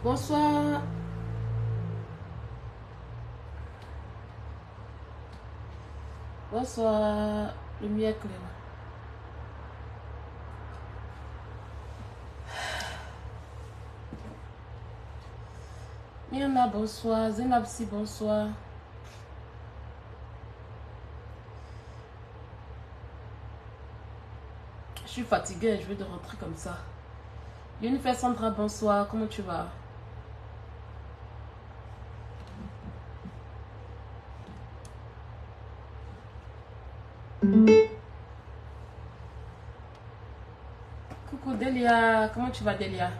Bonsoir. Bonsoir. Lumière claire. Myrna, bonsoir. Zenabsi, bonsoir. Je suis fatiguée, je vais de rentrer comme ça. Jennifer Sandra, bonsoir. Comment tu vas? Coucou Delia, comment tu vas Delia?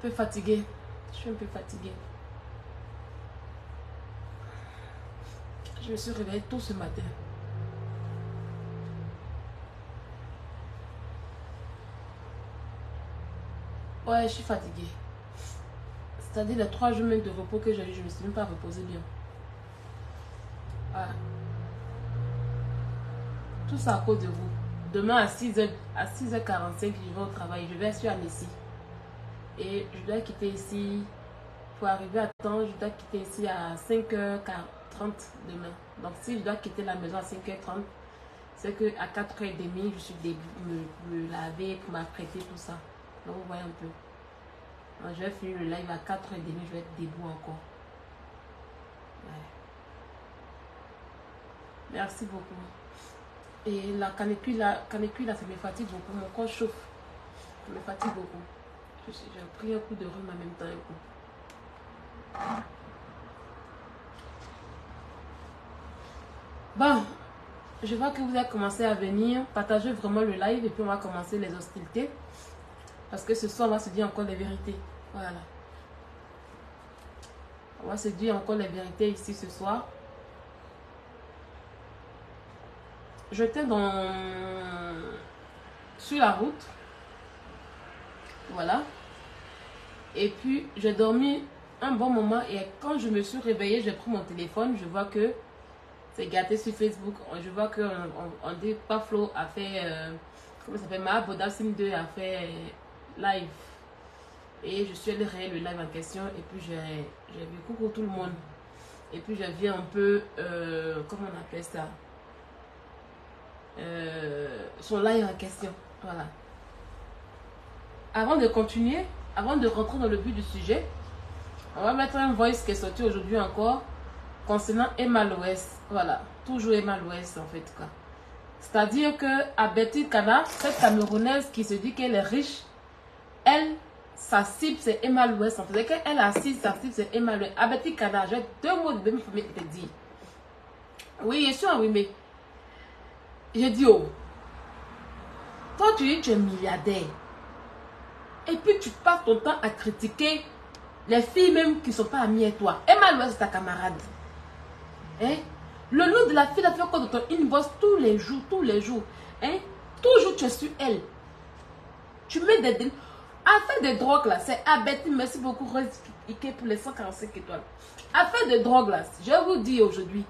Un peu fatiguée. Je suis un peu fatiguée. Je me suis réveillée tôt ce matin. Ouais, je suis fatiguée. C'est-à-dire les 3 jours de repos que j'ai eu, je ne me suis même pas reposée bien. Voilà. Tout ça à cause de vous. Demain à 6h45, je vais au travail. Je vais sur Annecy. Et je dois quitter ici. Pour arriver à temps, je dois quitter ici à 5h30 demain. Donc si je dois quitter la maison à 5h30, c'est qu'à 4h30, je suis debout, me laver, pour m'apprêter, tout ça. Donc vous voyez un peu. Donc, je vais finir le live à 4h30, je vais être debout encore. Ouais. Merci beaucoup. Et la canicule là, ça me fatigue beaucoup. Mon corps chauffe. Ça me fatigue beaucoup. J'ai pris un coup de rhume en même temps. Bon, je vois que vous avez commencé à venir. Partagez vraiment le live et puis on va commencer les hostilités. Parce que ce soir, on va se dire encore les vérités. Voilà. On va se dire encore les vérités ici ce soir. J'étais sur la route. Voilà. Et puis, j'ai dormi un bon moment. Et quand je me suis réveillée, j'ai pris mon téléphone. Je vois que c'est gâté sur Facebook. Je vois que on dit Paflo a fait... comment ça s'appelle? Ma Bodassim 2 a fait live. Et je suis allée réel le live en question. Et puis, j'ai vu coucou tout le monde. Et puis, j'ai vu un peu... comment on appelle ça? Son live en question. Voilà. Avant de continuer, avant de rentrer dans le but du sujet, on va mettre un voice qui est sorti aujourd'hui encore concernant Emma Loès. Voilà, toujours Emma Loès en fait. C'est-à-dire que à Betty Kana, cette Camerounaise qui se dit qu'elle est riche, elle, sa cible c'est Emma Loès. En fait, qu'elle assise, sa cible c'est Emma Loès. À Betty Kana, j'ai 2 mots de même famille qui te dit. Oui, je suis en oui, mais j'ai dit oh, toi tu dis que tu es milliardaire. Et puis tu passes ton temps à critiquer les filles même qui ne sont pas amies avec toi. Emma Loès, c'est ta camarade. Hein? Le nom de la fille, elle fait quoi dans ton inbox tous les jours, tous les jours. Hein? Toujours tu es sur elle. Tu mets des... Affaire de drogue là, c'est Abeti, merci beaucoup Rose Ike pour les 145 étoiles. Affaire de drogue là, je vous dis aujourd'hui.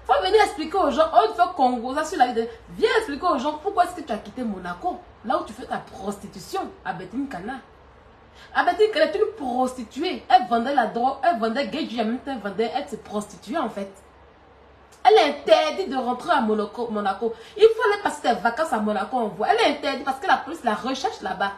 Il faut venir expliquer aux gens, on fait Congo, ça sur la vie de... Viens expliquer aux gens pourquoi est-ce que tu as quitté Monaco, là où tu fais ta prostitution, à Betty Kana. À Betty Kana, tu es une prostituée. Elle vendait la drogue, elle vendait gay, elle vendait, elle se prostituait en fait. Elle est interdite de rentrer à Monaco. Il faut aller passer tes vacances à Monaco en voie. Elle est interdite parce que la police la recherche là-bas.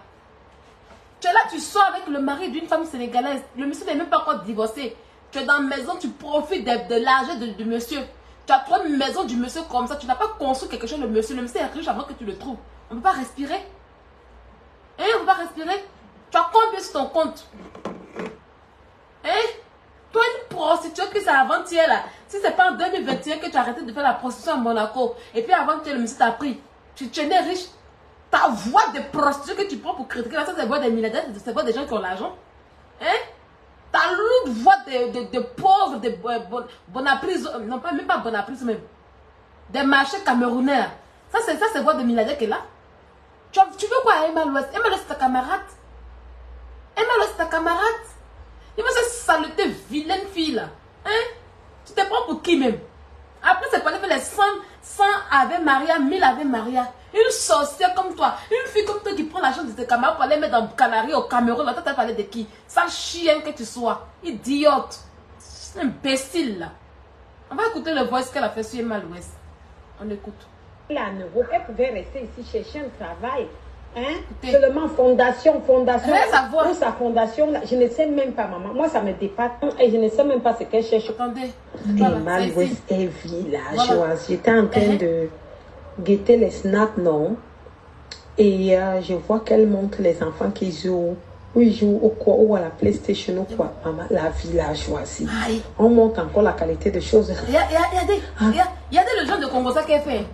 Tu es là, tu sors avec le mari d'une femme sénégalaise. Le monsieur n'est même pas encore divorcé. Tu es dans la maison, tu profites de l'argent de monsieur. Tu as trouvé une maison du monsieur comme ça. Tu n'as pas construit quelque chose, le monsieur. Le monsieur est riche avant que tu le trouves. On ne peut pas respirer. Hein, on ne peut pas respirer. Tu as combien sur ton compte? Hein? Toi, une prostituée que c'est avant-hier là. Si c'est pas en 2021 que tu as arrêté de faire la prostitution à Monaco. Et puis avant-hier, le monsieur t'a pris. Tu es riche. Ta voix de prostituée que tu prends pour critiquer là, ça c'est la voix des milliardaires, c'est la voix des gens qui ont l'argent. Hein? Ta lourde voix de pauvre, de bonaprise, non pas même pas bonaprise, mais des marchés camerounais. Là. Ça, c'est voix de milliardaire qui est là. Tu veux quoi à Emma l'Ouest? Emma l'Ouest, c'est ta camarade. Emma l'Ouest, c'est ta camarade. Il va se saleté, vilaine fille là. Hein? Tu te prends pour qui même? Après, c'est pas faire les 100 Ave Maria, 1000 Ave Maria. Une sorcière comme toi, une fille comme toi qui prend l'argent de tes camarades pour aller mettre dans Canaries au Cameroun. Là, tu as parlé de qui? Ça chien que tu sois. Idiote. Imbécile là. On va écouter le voice qu'elle a fait sur Emma l'Ouest. On écoute. La Neuro, elle pouvait rester ici chercher un travail. Hein? Seulement fondation. Pour sa fondation, là, je ne sais même pas, maman. Moi, ça me dépasse. Et je ne sais même pas ce qu'elle cherche. Attendez. Emma l'Ouest est villageoise. Voilà. J'étais en train de guetter les snaps, non? Et je vois qu'elle montre les enfants qui jouent. Ou ils jouent au quoi, ou à la PlayStation ou quoi. Maman, la villageoise. On montre encore la qualité de choses. Regardez le genre de Congosa qu'elle fait.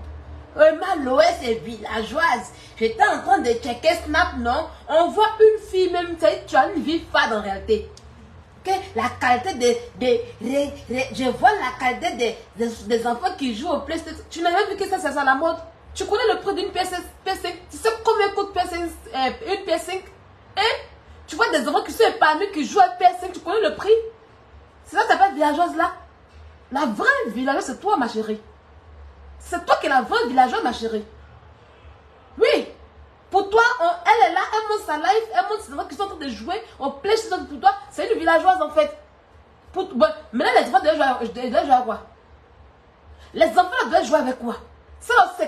Emma l'Ouest est villageoise. J'étais en train de checker Snap, non? On voit une fille même, tu as une vie fade en réalité. Que la qualité je vois la qualité des enfants qui jouent au PlayStation. Tu n'as jamais vu que ça, c'est ça la mode? Tu connais le prix d'une PS5? Tu sais combien coûte une PS5? Hein? Tu vois des enfants qui sont épanouis, qui jouent à PS5, tu connais le prix? C'est ça, t'as pas de villageoise là? La vraie villageoise, c'est toi, ma chérie. C'est toi qui es la vraie villageoise, ma chérie. Oui. Pour toi, elle est là, elle montre sa life, elle montre ses enfants qui sont en train de jouer au PlayStation. Pour toi, c'est une villageoise en fait. Maintenant, les enfants doivent jouer à quoi? Les enfants doivent jouer avec quoi? Ça, c'est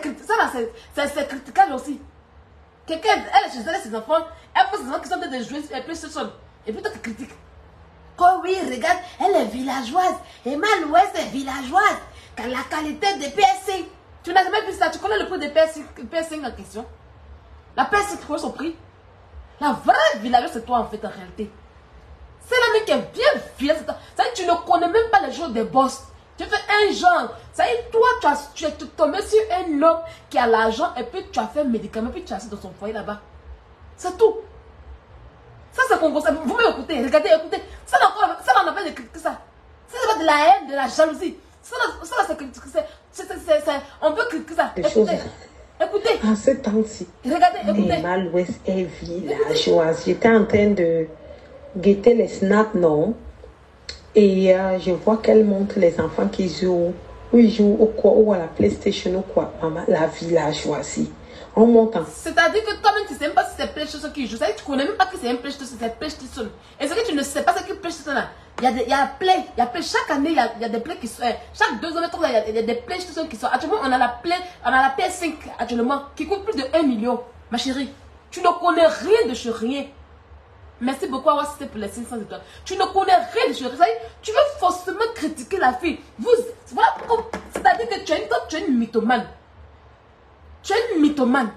critiquable aussi. Quelqu'un, elle est chez elle, ses enfants, elle montre ses enfants qui sont en train de jouer au PlayStation. Et puis toi, tu critiques. Oh oui, regarde, elle est villageoise. Emma l'Ouest est villageoise. Car la qualité des PS5. Tu n'as jamais vu ça. Tu connais le prix des PS5 en question? La PS5, tu connais son prix? La vraie villageoise, c'est toi en fait en réalité. C'est la mec qui est bien vilaine. Ça veut dire, tu ne connais même pas les choses des boss. Tu fais un genre. Ça veut dire, toi, tu es tombé sur un homme qui a l'argent et puis tu as fait un médicament, puis tu as assis dans son foyer là-bas. C'est tout. Ça, c'est qu'on ça. Vous m'écoutez, regardez, écoutez. Ça, on n'a pas de critiquer ça. Ça, c'est pas de la haine, de la jalousie. Ça, c'est critiquer ça. On peut critiquer ça. Écoutez. Écoutez. En ce temps-ci, regardez, écoutez. Emma l'Ouest est villageoise. J'étais en train de guetter les snaps, non? Et je vois qu'elle montre les enfants qui jouent. Ou ils jouent au quoi, ou à la PlayStation ou quoi. Maman, la villageoise. On monte en... C'est-à-dire que toi-même, tu ne sais même pas si c'est PlayStation qui joue. C'est-à-dire que tu ne connais même pas que c'est un PlayStation, c'est PlayStation. Et ce que tu ne sais pas, c'est que PlayStation là, il y a Play. Chaque année, il y a des Play qui sont... Chaque 2 ans, il y a des PlayStation qui sont... Actuellement, on a la PS5 actuellement qui coûte plus de 1 million. Ma chérie, tu ne connais rien de chez rien. Merci beaucoup à Wassité pour les 500 étoiles. Tu ne connais rien de chez rien. Tu veux forcément critiquer la fille. Voilà pourquoi... C'est-à-dire que tu es une mythomane. Tu es une mythomane.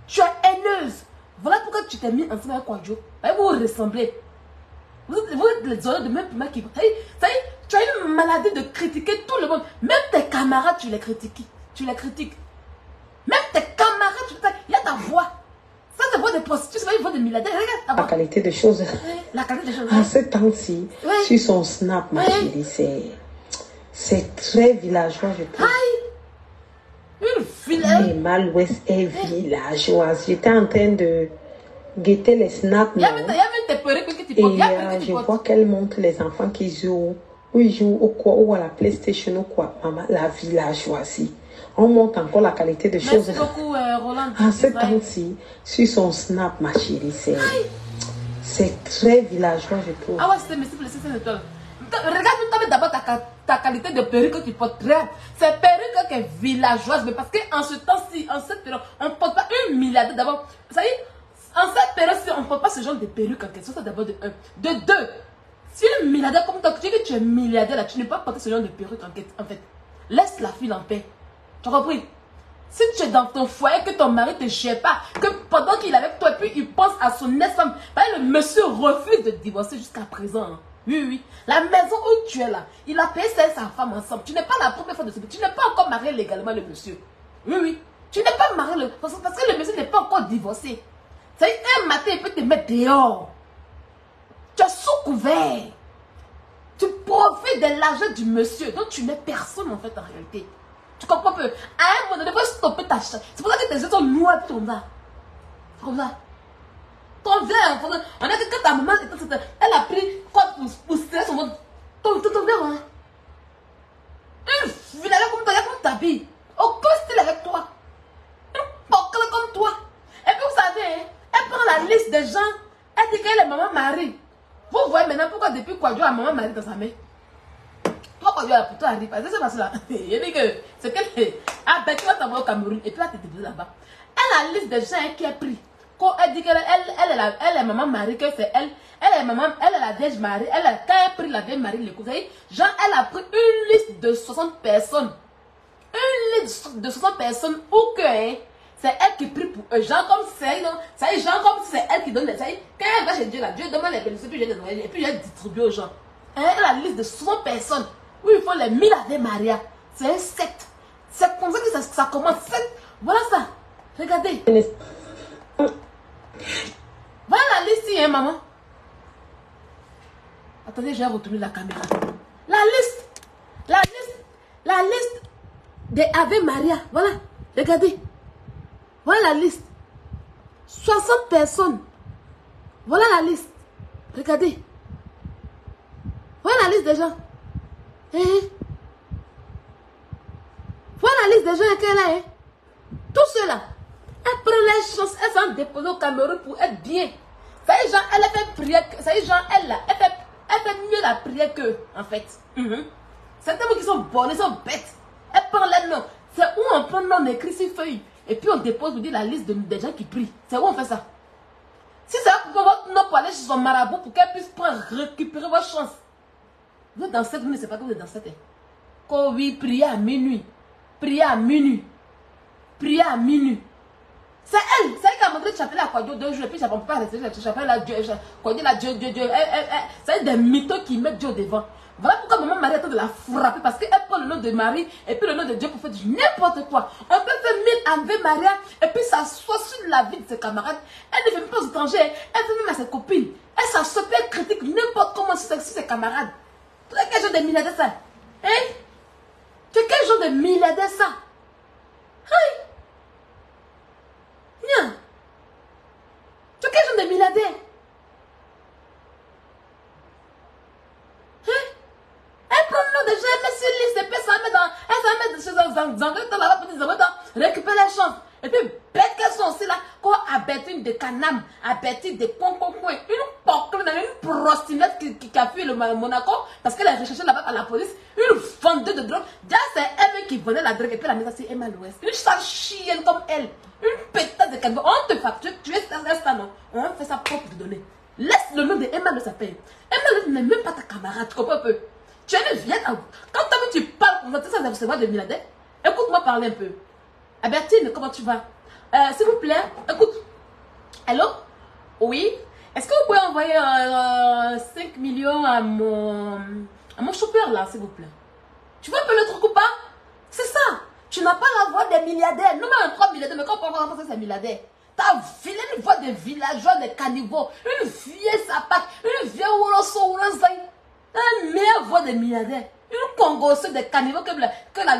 Tu es haineuse. Voilà pourquoi tu t'es mis ensemble avec Kwadjo. Vous ressemblez. Vous êtes les honneurs de même pour qui. Ça y est, tu as une maladie de critiquer tout le monde. Même tes camarades, tu les critiques. Même tes camarades, il y a ta voix. Ça, c'est voix de prostituée, c'est pas une voix de milliardaire. Regarde ta voix. La qualité des choses. La qualité des choses. En ce temps-ci, sur son snap, ma chérie, c'est très villageois, je trouve. Une villageoise. Emma l'Ouest est villageoise. J'étais en train de guetter les snaps. Il y a même tes perruques que tu portes. Et je vois qu'elle montre les enfants qui jouent. Ou ils jouent au quoi, ou à la PlayStation ou quoi. Maman, la villageoise. On montre encore la qualité des choses. Merci beaucoup, Roland. En ce temps-ci, sur son snap, ma chérie, c'est très villageois, je trouve. Ah ouais, c'était merci pour les 500 étoiles. Regarde d'abord ta qualité de perruque que tu portes. C'est perruque qui est villageoise. Mais parce qu'en ce temps-ci, en cette période, on ne porte pas une milliardaire d'abord. Vous savez, en cette période-ci, on ne porte pas ce genre de perruque en question. C'est d'abord de 1. De 2. Si une milliardaire comme toi, tu dis que tu es milliardaire, là, tu n'es pas porter ce genre de perruque en fait. Laisse la fille en paix. Tu as compris? Si tu es dans ton foyer, que ton mari ne te gère pas, que pendant qu'il est avec toi, et puis il pense à son ex-femme, le monsieur refuse de divorcer jusqu'à présent. Hein. Oui. La maison où tu es là, il a payé sa femme ensemble. Tu n'es pas la première fois de ce Tu n'es pas encore marié légalement, le monsieur. Oui. Tu n'es pas marié, parce que le monsieur n'est pas encore divorcé. Ça y est, un matin, il peut te mettre dehors. Tu es sous couvert. Tu profites de l'argent du monsieur. Donc tu n'es personne en fait en réalité. Tu comprends un peu? À un moment donné, il faut stopper ta chatte. C'est pour ça que tes yeux sont noirs comme ça. Comme ça. Ton verre, on a que quand ta maman, elle a pris quoi pour serrer son ventre. Ton verre, hein. Une fille, elle est comme toi, elle est comme ta vie. Aucun style avec toi. Une pocle comme toi. Et puis vous savez, hein, elle prend la liste des gens. Elle dit qu'elle est maman Marie. Vous voyez maintenant pourquoi depuis quoi Dieu a maman Marie dans sa main. Toi, quand Dieu a pour toi arrive, c'est parce que là, il dit que c'est qu'elle ah ben tu vas t'envoyer au Cameroun et puis là tu es là-bas. Elle a la liste des gens qui a pris. Quand elle dit qu'elle est maman Marie, que c'est elle est maman, elle est la Vierge Marie, quand elle a pris la Vierge Marie, vous savez, genre elle a pris une liste de 60 personnes. Une liste de 60 personnes où que hein, c'est elle qui prie pour eux. Genre comme c'est, genre comme c'est elle qui donne les. Quand elle va chez Dieu, là, Dieu demande les bénéfices, puis et puis je distribue aux gens. Elle a la liste de 60 personnes où il faut les 1000 Ave Maria. C'est un secte. C'est comme ça que ça commence. Voilà ça. Regardez. Voilà la liste ici, hein, maman. Attendez, je vais retourner la caméra. La liste des Ave Maria. Voilà, regardez. Voilà la liste. 60 personnes. Voilà la liste. Regardez. Voilà la liste des gens. Voilà la liste des gens qu'elle a. Tout cela. Elle prend les choses, elle s'en dépose au Cameroun pour être bien. Ça y est, genre, elle a fait prière. Ça y est, genre, elle fait mieux la prière qu'eux, en fait. Certains mots qui sont bons, ils sont bêtes. Elle prend les noms. C'est où on prend le nom, on écrit sur feuille. Et puis on dépose, vous dit la liste des gens qui prient. C'est où on fait ça. Si c'est pour votre nom pour aller chez son marabout, pour qu'elle puisse prendre, récupérer votre chance. Vous êtes dans cette, vous ne savez pas que vous êtes dans cette. Quand oui, priez à minuit. Priez à minuit. Priez à minuit. C'est elle qui a montré le chapelet à Kwadio 2 jours. Et puis ça ne peut pas rester le chapelet à Dieu. Kwadio là, Dieu. C'est des mythos qui mettent Dieu devant. Voilà pourquoi maman Marie attend de la frapper. Parce qu'elle prend le nom de Marie et puis le nom de Dieu pour faire n'importe quoi. On peut faire 1000 Ave Maria et puis s'asseoir sur la vie de ses camarades. Elle ne fait même pas aux étrangers. Elle fait même à ses copines. Elle s'assoit, elle critique n'importe comment sur ses camarades. Tu es quel genre de milliardaire ça? Hein? Tu es quel genre de milliardaire ça? Hein? Viens. Tu es quel genre de milliardaire? Hein? Elle prend le nom de gens, elle met sur liste, et puis ça met dans. Elle s'en met dans la pour dire, récupère les chances. Et puis, bête qu'elles sont aussi là, qu'on a bêté des canams, a bêté des coins, une porcle, une prostinette qui a fui le Monaco, parce qu'elle a recherché là-bas par la police, une vendeuse de drogue. Déjà, c'est elle qui vendait la drogue, et puis la mise c'est Emma l'Ouest. Une sale chienne comme elle, une pétasse de canaux. On te facture, tu es ça, non? On fait ça propre de donner. Laisse le nom de Emma de sa paye. Emma l'Ouest n'est même pas ta camarade, tu comprends un peu? Tu es une vieille. Quand tu parles, on va te faire recevoir de milliardaires. Écoute-moi parler un peu. Albertine, comment tu vas? S'il vous plaît, écoute. Allô? Oui? Est-ce que vous pouvez envoyer 5 millions à mon chauffeur là, s'il vous plaît? Tu vois un peu le truc ou pas? C'est ça. Tu n'as pas la voix des milliardaires. Nous, même 3 milliardaires, mais quand on parle de ces milliardaires, t'as vilaine voix des villageois, des cannibaux, une vieille sapac, une vieille ourosso, une meilleure voix des milliardaires. Une congosseuse des cannibaux que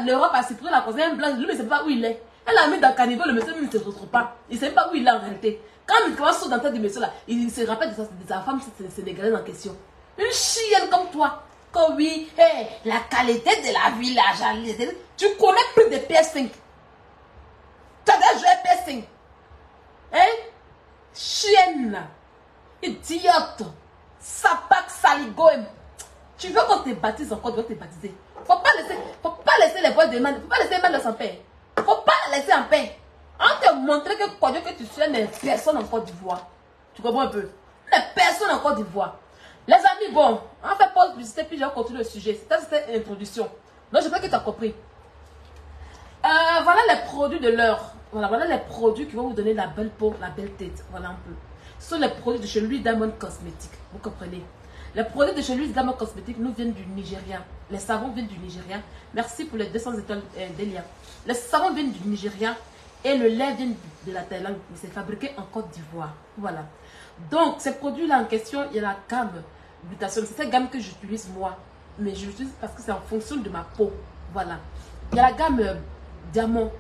l'Europe a supprimé la conseillère blanche. Lui, il ne sait pas où il est. Elle a mis dans le cannibaux, le monsieur ne se retrouve pas. Il ne sait pas où il est en réalité. Quand il commence sur dans la tête du monsieur là, il se rappelle de sa femme sénégalaise en question. Une chienne comme toi. Comme oui, hey, la qualité de la village. Tu connais plus de PS5. Tu as déjà joué PS5. Hein? Chienne. Idiote. Sapac saligo. Tu veux qu'on te baptise encore, tu veux te baptiser. Faut pas laisser les voix de mal, faut pas laisser mal de son père. Faut pas la laisser en paix. On te montrer que quoi que tu sois, mais personne en Côte d'Ivoire. Tu comprends un peu? Mais personne en Côte d'Ivoire. Les amis, bon, on fait pause publicité, puis je vais continuer le sujet. C'était l'introduction. Donc, je crois que tu as compris. Voilà les produits de l'heure. Voilà les produits qui vont vous donner la belle peau, la belle tête. Voilà un peu. Ce sont les produits de chez Louis Diamond Cosmétiques. Vous comprenez? Les produits de chez Louis Diamond Cosmétiques nous viennent du Nigeria. Les savons viennent du Nigeria. Merci pour les 200 étoiles d'Elia. Les savons viennent du Nigeria et le lait vient de la Thaïlande. Mais c'est fabriqué en Côte d'Ivoire. Voilà. Donc, ces produits-là en question, il y a la gamme glutathione. C'est cette gamme que j'utilise moi. Mais je l'utilise parce que c'est en fonction de ma peau. Voilà. Il y a la gamme diamant,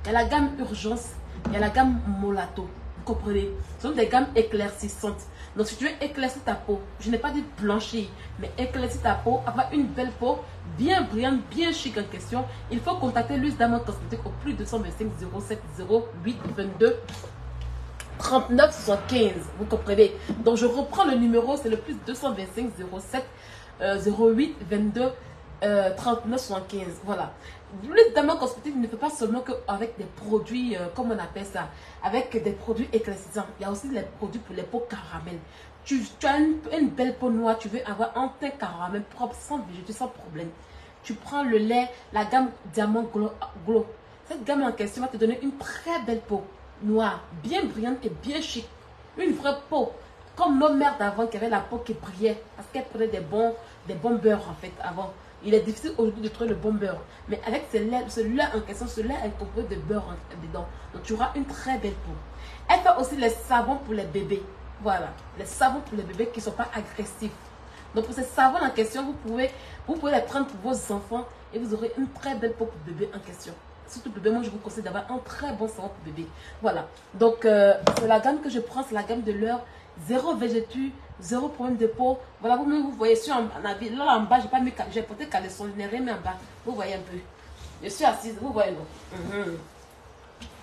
il y a la gamme urgence, il y a la gamme molato. Vous comprenez? Ce sont des gammes éclaircissantes. Donc si tu veux éclaircir ta peau, je n'ai pas dit blanchir, mais éclaircir ta peau, avoir une belle peau, bien brillante, bien chic en question, il faut contacter Luce Diamond Cosmétique au plus 225 07 08 22 39 75. Vous comprenez? Donc je reprends le numéro, c'est le plus 225 07 08 22 39 75. Voilà. Luce Diamond Cosmétique ne fait pas seulement qu'avec des produits, comme on appelle ça, avec des produits éclaircissants. Il y a aussi les produits pour les peaux caramel. Tu as une belle peau noire, tu veux avoir un teint caramel propre, sans végétal, sans problème. Tu prends le lait, la gamme Diamant Glow. Cette gamme en question va te donner une très belle peau noire, bien brillante et bien chic. Une vraie peau, comme nos mères d'avant qui avaient la peau qui brillait, parce qu'elles prenaient des bons beurres en fait avant. Il est difficile aujourd'hui de trouver le bon beurre. Mais avec ce lait en question, ce lait est composé de beurre dedans. Donc tu auras une très belle peau. Elle fait aussi les savons pour les bébés. Voilà, les savons pour les bébés qui ne sont pas agressifs. Donc pour ces savons en question, vous pouvez les prendre pour vos enfants et vous aurez une très belle peau pour bébé en question. Surtout bébé, moi je vous conseille d'avoir un très bon savon pour bébé. Voilà, donc c'est la gamme que je prends, c'est la gamme de l'heure. Zéro végétu, zéro problème de peau. Voilà, vous voyez sur un avis. Là en bas, j'ai porté caleçon, je n'ai rien mis en bas. Vous voyez un peu. Je suis assise, vous voyez non?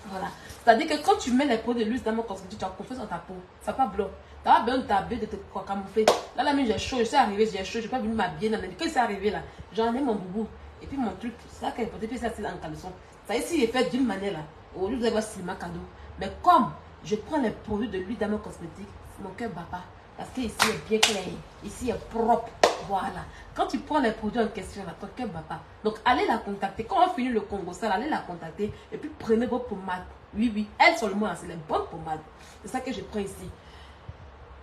Voilà. C'est-à-dire que quand tu mets les produits de Luce Diamond Cosmétique, tu as confiance en ta peau. Ça va pas blanc. Tu as besoin de t'habiller, de te camoufler. Là, j'ai chaud, je suis arrivée, j'ai chaud, je n'ai pas venu m'habiller. Quand c'est arrivé là, j'en ai mon boubou. Et puis mon truc, c'est ça qu'elle portait, puis ça c'est en caleçon. Ça y est, s'il est fait d'une manière là, au lieu d'avoir cinéma cadeau. Mais comme je prends les produits de Luce Diamond Cosmétique, mon cœur bat pas. Parce que ici est bien clair. Ici est propre. Voilà. Quand tu prends les produits en question, là, ton cœur bat pas. Donc, allez la contacter. Quand on finit le Congo, ça, allez la contacter. Et puis, prenez vos pommades. Oui, oui. Elles sont le moins, c'est les bonnes pommades. C'est ça que je prends ici.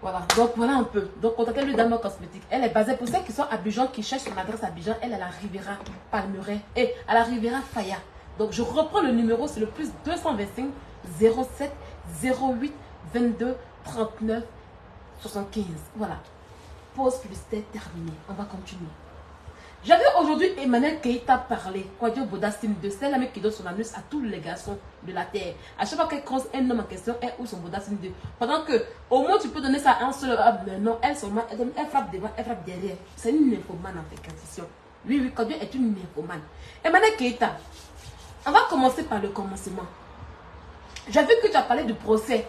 Voilà. Donc, voilà un peu. Donc, contactez Luce Diamond Cosmétique. Elle est basée pour ceux qui sont à Abidjan, qui cherchent une adresse à Abidjan. Elle est à la Riviera Palmeraie. Et à la Riviera Faya. Donc, je reprends le numéro. C'est le plus 225 07 08 22 39 75. Voilà. Pause publicitaire terminée. On va continuer. J'avais aujourd'hui Emmanuel Keita parler. Kwadio Bodastine de celle qui donne son anus à tous les garçons de la terre. À chaque fois qu'elle croise un homme en question, elle ou son Bodastine de. Pendant que, au moins, tu peux donner ça à un seul homme. Mais non, elle seulement, elle frappe devant, elle frappe derrière. C'est une nymphomane en fait. Oui, oui, Kwadio est une nymphomane. Emmanuel Keita, on va commencer par le commencement. J'ai vu que tu as parlé du procès.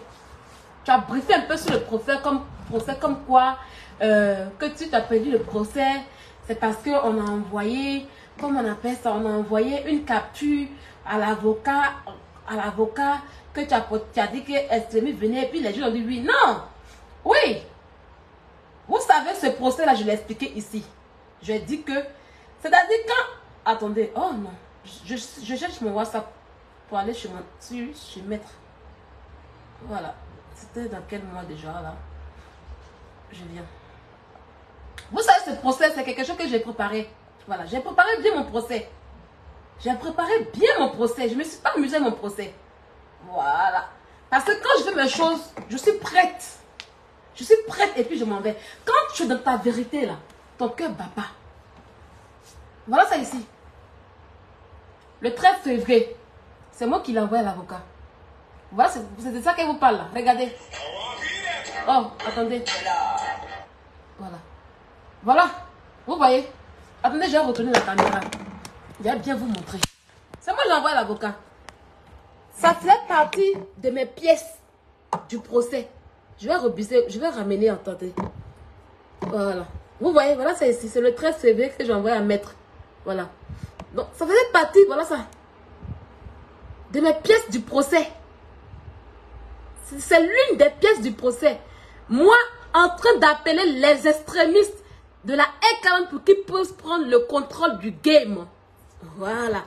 Tu as briefé un peu sur le procès comme quoi que tu t'as perdu le procès. C'est parce qu'on a envoyé, comment on appelle ça, on a envoyé une capture à l'avocat que tu as dit que extrémiste venait et puis les gens ont dit oui. Non, oui. Vous savez ce procès là, je l'ai expliqué ici. Je dit que, c'est-à-dire quand, attendez, oh non, je cherche mon WhatsApp pour aller chez Maître. Voilà. C'était dans quel mois déjà là? Je viens. Vous savez, ce procès, c'est quelque chose que j'ai préparé. Voilà, j'ai préparé bien mon procès. J'ai préparé bien mon procès. Je ne me suis pas amusée à mon procès. Voilà. Parce que quand je fais mes choses, je suis prête. Je suis prête et puis je m'en vais. Quand tu es dans ta vérité là, ton cœur bat pas. Voilà ça ici. Le 13 février, c'est moi qui l'ai envoyé à l'avocat. Voilà, c'est de ça qu'elle vous parle là. Regardez. Oh, attendez. Voilà. Voilà. Vous voyez. Attendez, je vais retourner la caméra. Je vais bien vous montrer. C'est moi qui l'envoie à l'avocat. Ça fait partie de mes pièces du procès. Je vais rebuser, je vais ramener, attendez. Voilà. Vous voyez, voilà ça ici. C'est le 13 février que j'ai envoyé à Maître. Voilà. Donc, ça faisait partie, voilà ça. De mes pièces du procès. C'est l'une des pièces du procès. Moi, en train d'appeler les extrémistes de la R40 pour qu'ils puissent prendre le contrôle du game. Voilà.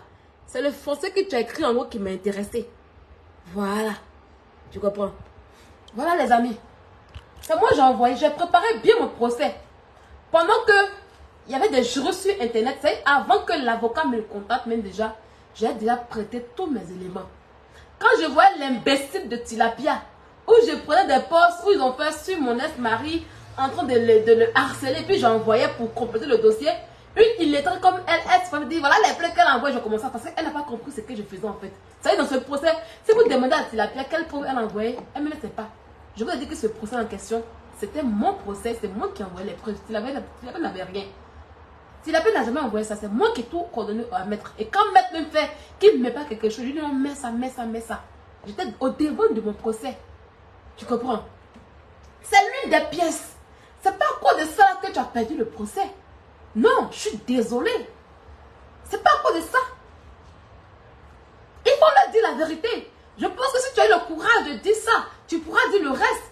C'est le français que tu as écrit en haut qui m'a intéressé. Voilà. Tu comprends? Voilà les amis. C'est moi j'ai envoyé. J'ai préparé bien mon procès. Pendant que il y avait des juristes sur internet. C'est avant que l'avocat me contacte même déjà. J'ai déjà prêté tous mes éléments. Quand je voyais l'imbécile de Tilapia, où je prenais des postes, où ils ont fait sur mon ex-mari, en train de le harceler, puis j'envoyais pour compléter le dossier, Une illettrée comme elle se dit, voilà les plaintes qu'elle envoie, je commence à parce qu'elle n'a pas compris ce que je faisais en fait. Vous savez, dans ce procès, si vous demandez à Tilapia quelle preuve elle envoyait, elle ne le sait pas. Je vous ai dit que ce procès en question, c'était mon procès, c'est moi qui envoyais les preuves. Tilapia n'avait rien. Tilapia n'a jamais envoyé ça, c'est moi qui ai tout coordonné à Maître. Et quand Maître me fait qu'il ne met pas quelque chose, je lui dis non, mets ça. J'étais au devant de mon procès. Tu comprends? C'est l'une des pièces. C'est pas à cause de ça que tu as perdu le procès. Non, je suis désolée. C'est pas à cause de ça. Il faut leur dire la vérité. Je pense que si tu as eu le courage de dire ça, tu pourras dire le reste.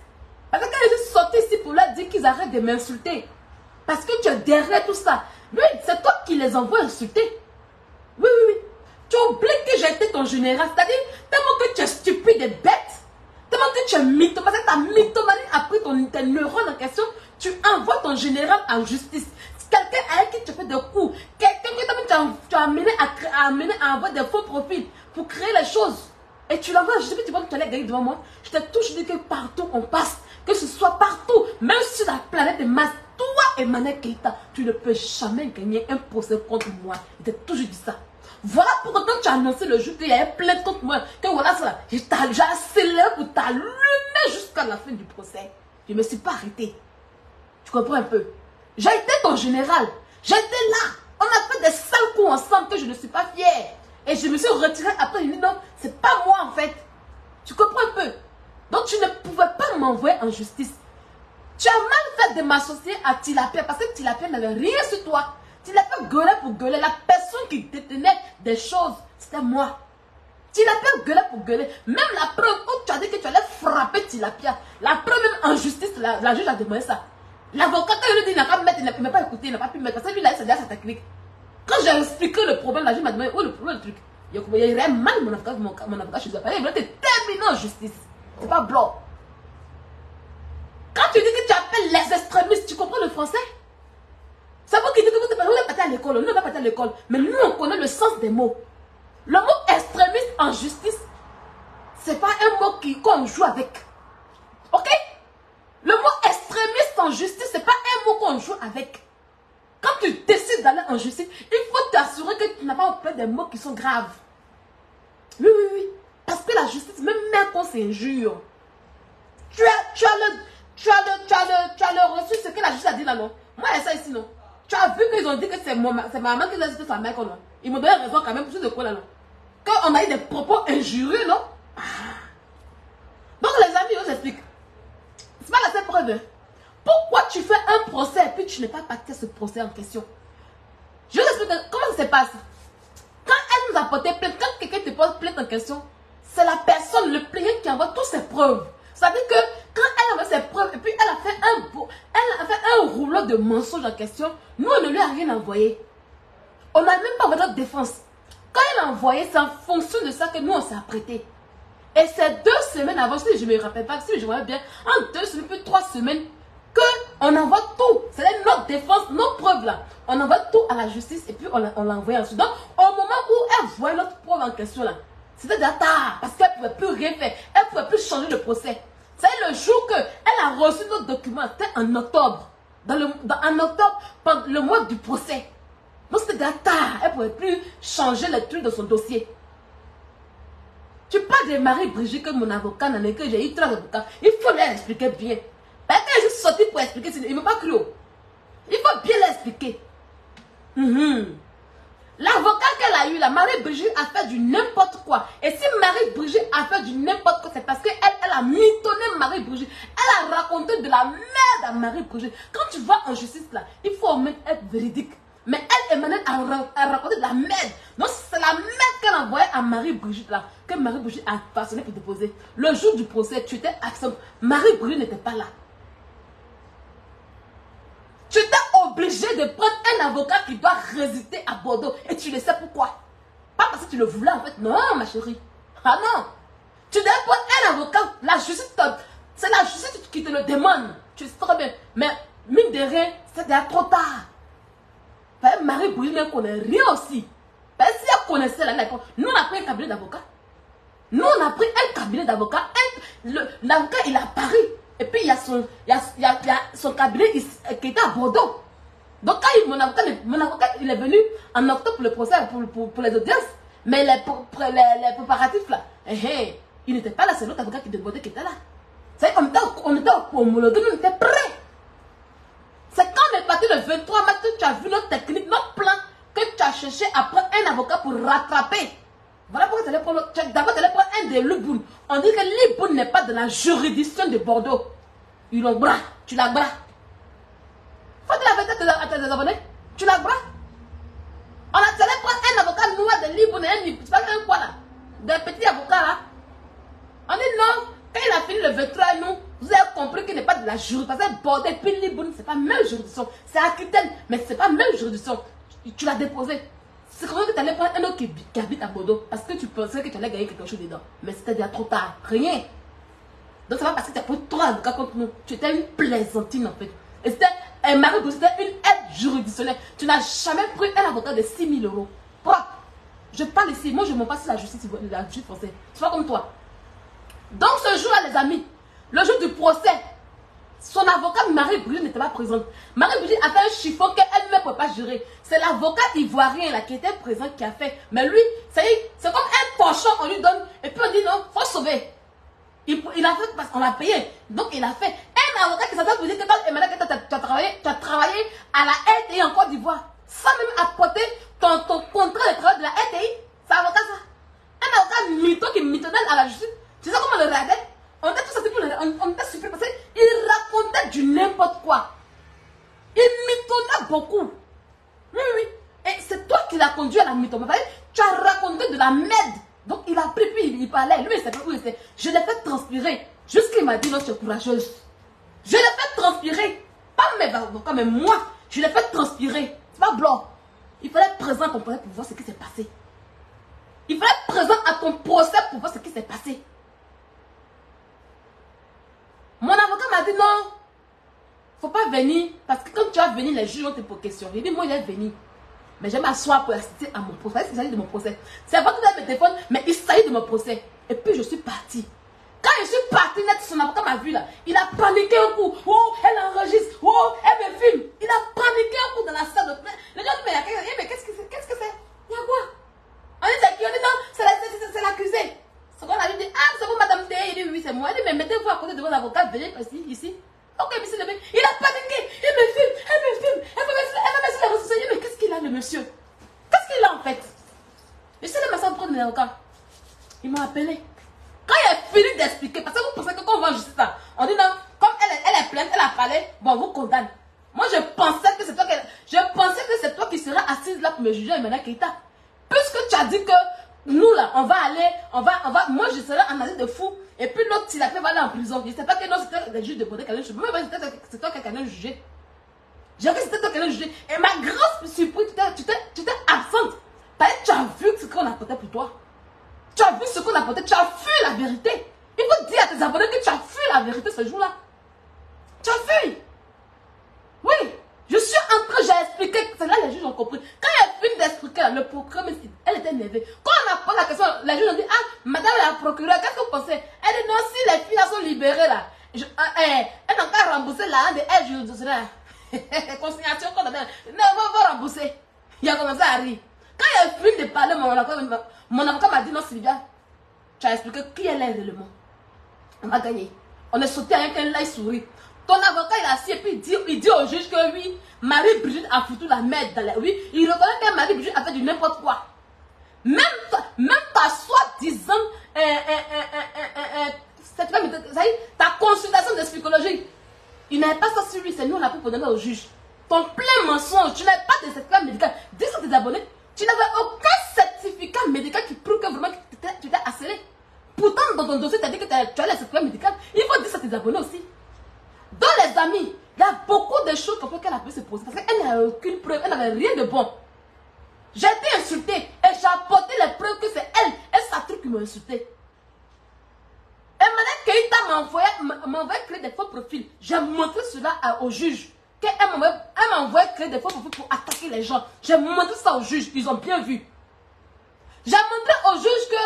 Parce que quand je suis sortie ici pour leur dire qu'ils arrêtent de m'insulter. Parce que tu es derrière tout ça. Oui, c'est toi qui les envoies insulter. Oui. Tu oublies que j'ai été ton général. C'est-à-dire, tellement que tu es stupide et bête. Tellement que tu es mytho. Parce que ta mythomanie a pris tes neurones en question. Tu envoies ton général en justice. Quelqu'un avec qui tu fais des coups. Quelqu'un que tu as amené à avoir des faux profils pour créer les choses. Et tu l'envoies, je sais pas, tu vois que tu allais gagner devant moi. Je t'ai toujours dit que partout on passe, que ce soit partout, même sur la planète Mars, toi Emmanuel Keita, tu ne peux jamais gagner un procès contre moi. Je t'ai toujours dit ça. Voilà pourquoi quand tu as annoncé le jour qu'il y avait plainte contre moi, que voilà ça, j'ai accéléré pour t'allumer jusqu'à la fin du procès. Je ne me suis pas arrêtée. Tu comprends un peu? J'ai été ton général. J'étais là. On a fait des sales coups ensemble que je ne suis pas fière. Et je me suis retirée après. Je me dis non, c'est pas moi en fait. Tu comprends un peu? Donc tu ne pouvais pas m'envoyer en justice. Tu as mal fait de m'associer à Tilapia parce que Tilapia n'avait rien sur toi. Tilapia gueulait pour gueuler. La personne qui détenait des choses, c'était moi. Tilapia gueulait pour gueuler. Même la preuve où tu as dit que tu allais frapper Tilapia. La preuve même en justice, la juge a demandé ça. L'avocat, quand il lui dit qu'il n'a pas mettre, il n'a pas écouté, il n'a pas pu mettre. Parce que lui, là, c'est déjà sa technique. Quand j'ai expliqué le problème, la juge m'a demandé où le problème, le truc. Il y aurait mal mon avocat chez lui. Il voulait te terminer en justice. C'est pas blanc. Quand tu dis que tu appelles les extrémistes, tu comprends le français? C'est vous qui dites que vous n'êtes pas à l'école. Nous, on n'a pas à l'école. Mais nous, on connaît le sens des mots. Le mot extrémiste en justice, c'est pas un mot qu'on joue avec. Ok? Le mot extrémiste en justice, c'est pas un mot qu'on joue avec. Quand tu décides d'aller en justice, il faut t'assurer que tu n'as pas peur des mots qui sont graves. Oui. Parce que la justice, même quand c'est injure, tu as le reçu ce que la justice a dit là, non? Moi, il y a ça ici, non? Tu as vu qu'ils ont dit que c'est ma maman qui a dit que sa mère, non? Ils m'ont donné raison quand même, sur de quoi là, non? Quand on a eu des propos injurieux, non? Donc, les amis, je vous explique. C'est pas la seule preuve. Hein. Pourquoi tu fais un procès et puis tu n'es pas parti à ce procès en question? Je vous explique comment ça se passe. Quand elle nous a porté plainte, quand quelqu'un te pose plainte en question, c'est la personne, le plaignant qui envoie toutes ses preuves. Ça veut dire que quand elle envoie ses preuves et puis elle a fait un rouleau de mensonges en question, nous on ne lui a rien envoyé. On n'a même pas votre défense. Quand elle a envoyé, c'est en fonction de ça que nous on s'est apprêté. Et c'est 2 semaines avant, si je ne me rappelle pas, si je me rappelle bien, en 2 semaines, puis 3 semaines, qu'on envoie tout. C'est notre défense, nos preuves là. On envoie tout à la justice et puis on l'envoie ensuite. Donc, au moment où elle voyait notre preuve en question là, c'était déjà tard parce qu'elle ne pouvait plus rien faire. Elle ne pouvait plus changer le procès. C'est le jour qu'elle a reçu notre document, c'était en octobre. En octobre, pendant le mois du procès. Donc, c'était déjà tard. Elle ne pouvait plus changer les trucs de son dossier. Tu parles de Marie-Brigitte que mon avocat n'en est que j'ai eu 3 avocats. Il faut leur expliquer bien. Parce que je suis sortie pour expliquer, il ne m'a pas cru. Il faut bien l'expliquer. L'avocat qu'elle a eu, la Marie-Brigitte a fait du n'importe quoi. Et si Marie-Brigitte a fait du n'importe quoi, c'est parce qu'elle a mitonné Marie-Brigitte. Elle a raconté de la merde à Marie-Brigitte. Quand tu vas en justice là, il faut même être véridique. Mais elle, Emmanuel, a raconté de la merde. Donc c'est la merde qu'elle a envoyée à Marie-Brigitte là, que Marie-Brigitte a façonné pour déposer. Le jour du procès, tu étais absent. Marie-Brigitte n'était pas là. Tu étais obligé de prendre un avocat qui doit résider à Bordeaux. Et tu le sais pourquoi? Pas parce que tu le voulais en fait. Non, ma chérie. Ah non. Tu dois prendre un avocat. La justice, c'est la justice qui te le demande. Tu sais très bien. Mais mine de rien, c'est déjà trop tard. Marie-Brigitte ne connaît rien aussi. Si elle connaissait la réponse, nous on a pris un cabinet d'avocats. Nous on a pris un cabinet d'avocats. L'avocat il est à Paris. Et puis il y a son cabinet qui était à Bordeaux. Donc quand mon avocat il est venu en octobre pour le procès, pour les audiences, mais les préparatifs là, il n'était pas là, c'est l'autre avocat qui demandait qui était là. C'est comme ça, on était homologués, on était prêts. C'est quand on est parti le 23 mars que tu as vu notre technique, notre plan, que tu as cherché à prendre un avocat pour rattraper. Voilà pourquoi tu allais prendre un des Liboun. On dit que Liboun n'est pas de la juridiction de Bordeaux. Ils l'ont bras, tu l'as bras. Faut dire la vérité à tes abonnés. Tu l'as bras. On a allé prendre un avocat noir de Liboun et c'est pas un quoi là. Des petits avocats là. On dit non, quand il a fini le 23, nous, vous avez compris qu'il n'est pas de la juridiction. Parce que Bordeaux puis Liboun, c'est pas la même juridiction. C'est Aquitaine, mais c'est pas la même juridiction. Tu l'as déposé. C'est comme que tu allais prendre un autre qui habite à Bordeaux parce que tu pensais que tu allais gagner quelque chose dedans. Mais c'était déjà trop tard. Rien. Donc c'est pas parce que tu as pris 3 avocats contre nous. Tu étais une plaisantine en fait. Et c'était un mari, c'était une aide juridictionnelle. Tu n'as jamais pris un avocat de 6 000 €. Propre. Je parle ici. Moi je ne m'en passe la justice française. C'est pas comme toi. Donc ce jour-là les amis, le jour du procès, son avocat Marie-Brigitte n'était pas présente. Marie-Brigitte a fait un chiffon qu'elle ne peut pas gérer. C'est l'avocat ivoirien là, qui était présent qui a fait. Mais lui, c'est comme un torchon qu'on lui donne. Et puis on dit non, il faut sauver. Il a fait parce qu'on l'a payé. Donc il a fait. Un avocat qui s'appelle pour dire que tu as travaillé à la RTI en Côte d'Ivoire. Sans même apporter ton contrat de travail de la RTI. C'est un avocat ça. Un avocat mytho qui mitonnait à la justice. Tu sais comment on le regardait? On était tous on était surpris parce qu'il racontait du n'importe quoi. Il mitonnait beaucoup. Oui, oui. Et c'est toi qui l'as conduit à la mythomanie. Tu as raconté de la merde. Donc il a pris, puis il parlait. Lui, il sait pas où il était. Je l'ai fait transpirer. Jusqu'il m'a dit non, tu es courageuse. Je l'ai fait transpirer. Pas mes avocats, mais moi. Je l'ai fait transpirer. C'est pas blanc. Il fallait être présent à ton procès pour voir ce qui s'est passé. Il fallait être présent à ton procès pour voir ce qui s'est passé. Mon avocat m'a dit non, faut pas venir, parce que quand tu vas venir, les juges vont te poser question. J'ai dit, moi, il est venu. Mais je vais m'asseoir pour assister à mon procès. Il s'agit de mon procès. C'est pas tout à mes téléphones, mais il s'agit de mon procès. Et puis, je suis partie. Quand je suis partie, net, son avocat m'a vu là. Il a paniqué un coup. Oh, elle enregistre. Oh, elle me filme. Il a paniqué un coup dans la salle. Les gens disent, mais qu'est-ce que c'est? Il y a quoi? On dit, c'est qui? On dit, non, c'est l'accusé. C'est qu'on a dit, ah, c'est vous, madame Théa. Il dit, oui, c'est moi. Il dit, mais mettez-vous à côté de vos avocats. Venez ici. Ok, monsieur le mec, il a paniqué. Il me filme. Elle va me sur les réseaux sociaux. Mais qu'est-ce qu'il a, le monsieur? Qu'est-ce qu'il a, en fait? Je sais le médecin prendre mes avocats. Ils m'ont appelé. Quand il a fini d'expliquer, parce que vous pensez que quand on va en justice, on dit non, comme elle est plainte, elle a parlé, bon, vous condamne. Moi, je pensais que c'est toi qui seras assise là pour me juger, Emmanuel Keïta. Puisque tu as dit que nous là, on va aller, moi je serai en asile de fou, et puis l'autre, s'il a fait, va aller en prison. Je ne sais pas que non, c'était des juges de Bordeaux qui allaient juger. Moi, c'est toi qui allais juger. J'ai cru que c'était toi qui allais juger. Et ma grosse surprise, tu étais absente. Parce que tu as vu ce qu'on apportait pour toi. Tu as vu ce qu'on apportait, tu as fui la vérité. Il faut dire à tes abonnés que tu as fui la vérité ce jour-là. Tu as fui. Oui. Je suis en train, j'ai expliqué, c'est là les juges ont compris. Quand elle finit d'expliquer, le procureur, elle était énervée. Quand on a posé la question, les juges ont dit, ah, madame la procureure, qu'est-ce que vous pensez? Elle dit, non, si les filles sont libérées là, elle n'a qu'à rembourser la de elle juridictionnelle. Consignation qu'on a donné. Non, on va rembourser. Il a commencé à rire. Quand elle finit de parler, mon avocat m'a dit, non, Sylvia, tu as expliqué qui elle est réellement. On va gagner. On est sauté avec un live souris. Ton avocat, il a assis et puis il dit au juge que oui, Marie-Brigitte a foutu la merde dans la... Oui, il reconnaît que Marie-Brigitte a fait du n'importe quoi. Même ta soi-disant... ta consultation de psychologie, il n'avait pas ça sur lui, c'est nous on a pu donner au juge. Ton plein mensonge, tu n'avais pas de certificat médical. Dis à tes abonnés, tu n'avais aucun certificat médical qui prouve que vraiment tu t'es harcelé. Pourtant, dans ton dossier, tu as dit que tu as le certificat médical. Il faut dire ça à tes abonnés aussi. Dans les amis, il y a beaucoup de choses qu'elle a pu se poser parce qu'elle n'avait aucune preuve, elle n'avait rien de bon. J'ai été insultée et j'ai apporté les preuves que c'est elle et sa truc qui m'a insultée. Emmanuel Keïta m'a envoyé créer des faux profils. J'ai montré cela au juge. Elle m'a envoyé créer des faux profils pour attaquer les gens. J'ai montré ça au juge, ils ont bien vu. J'ai montré au juge que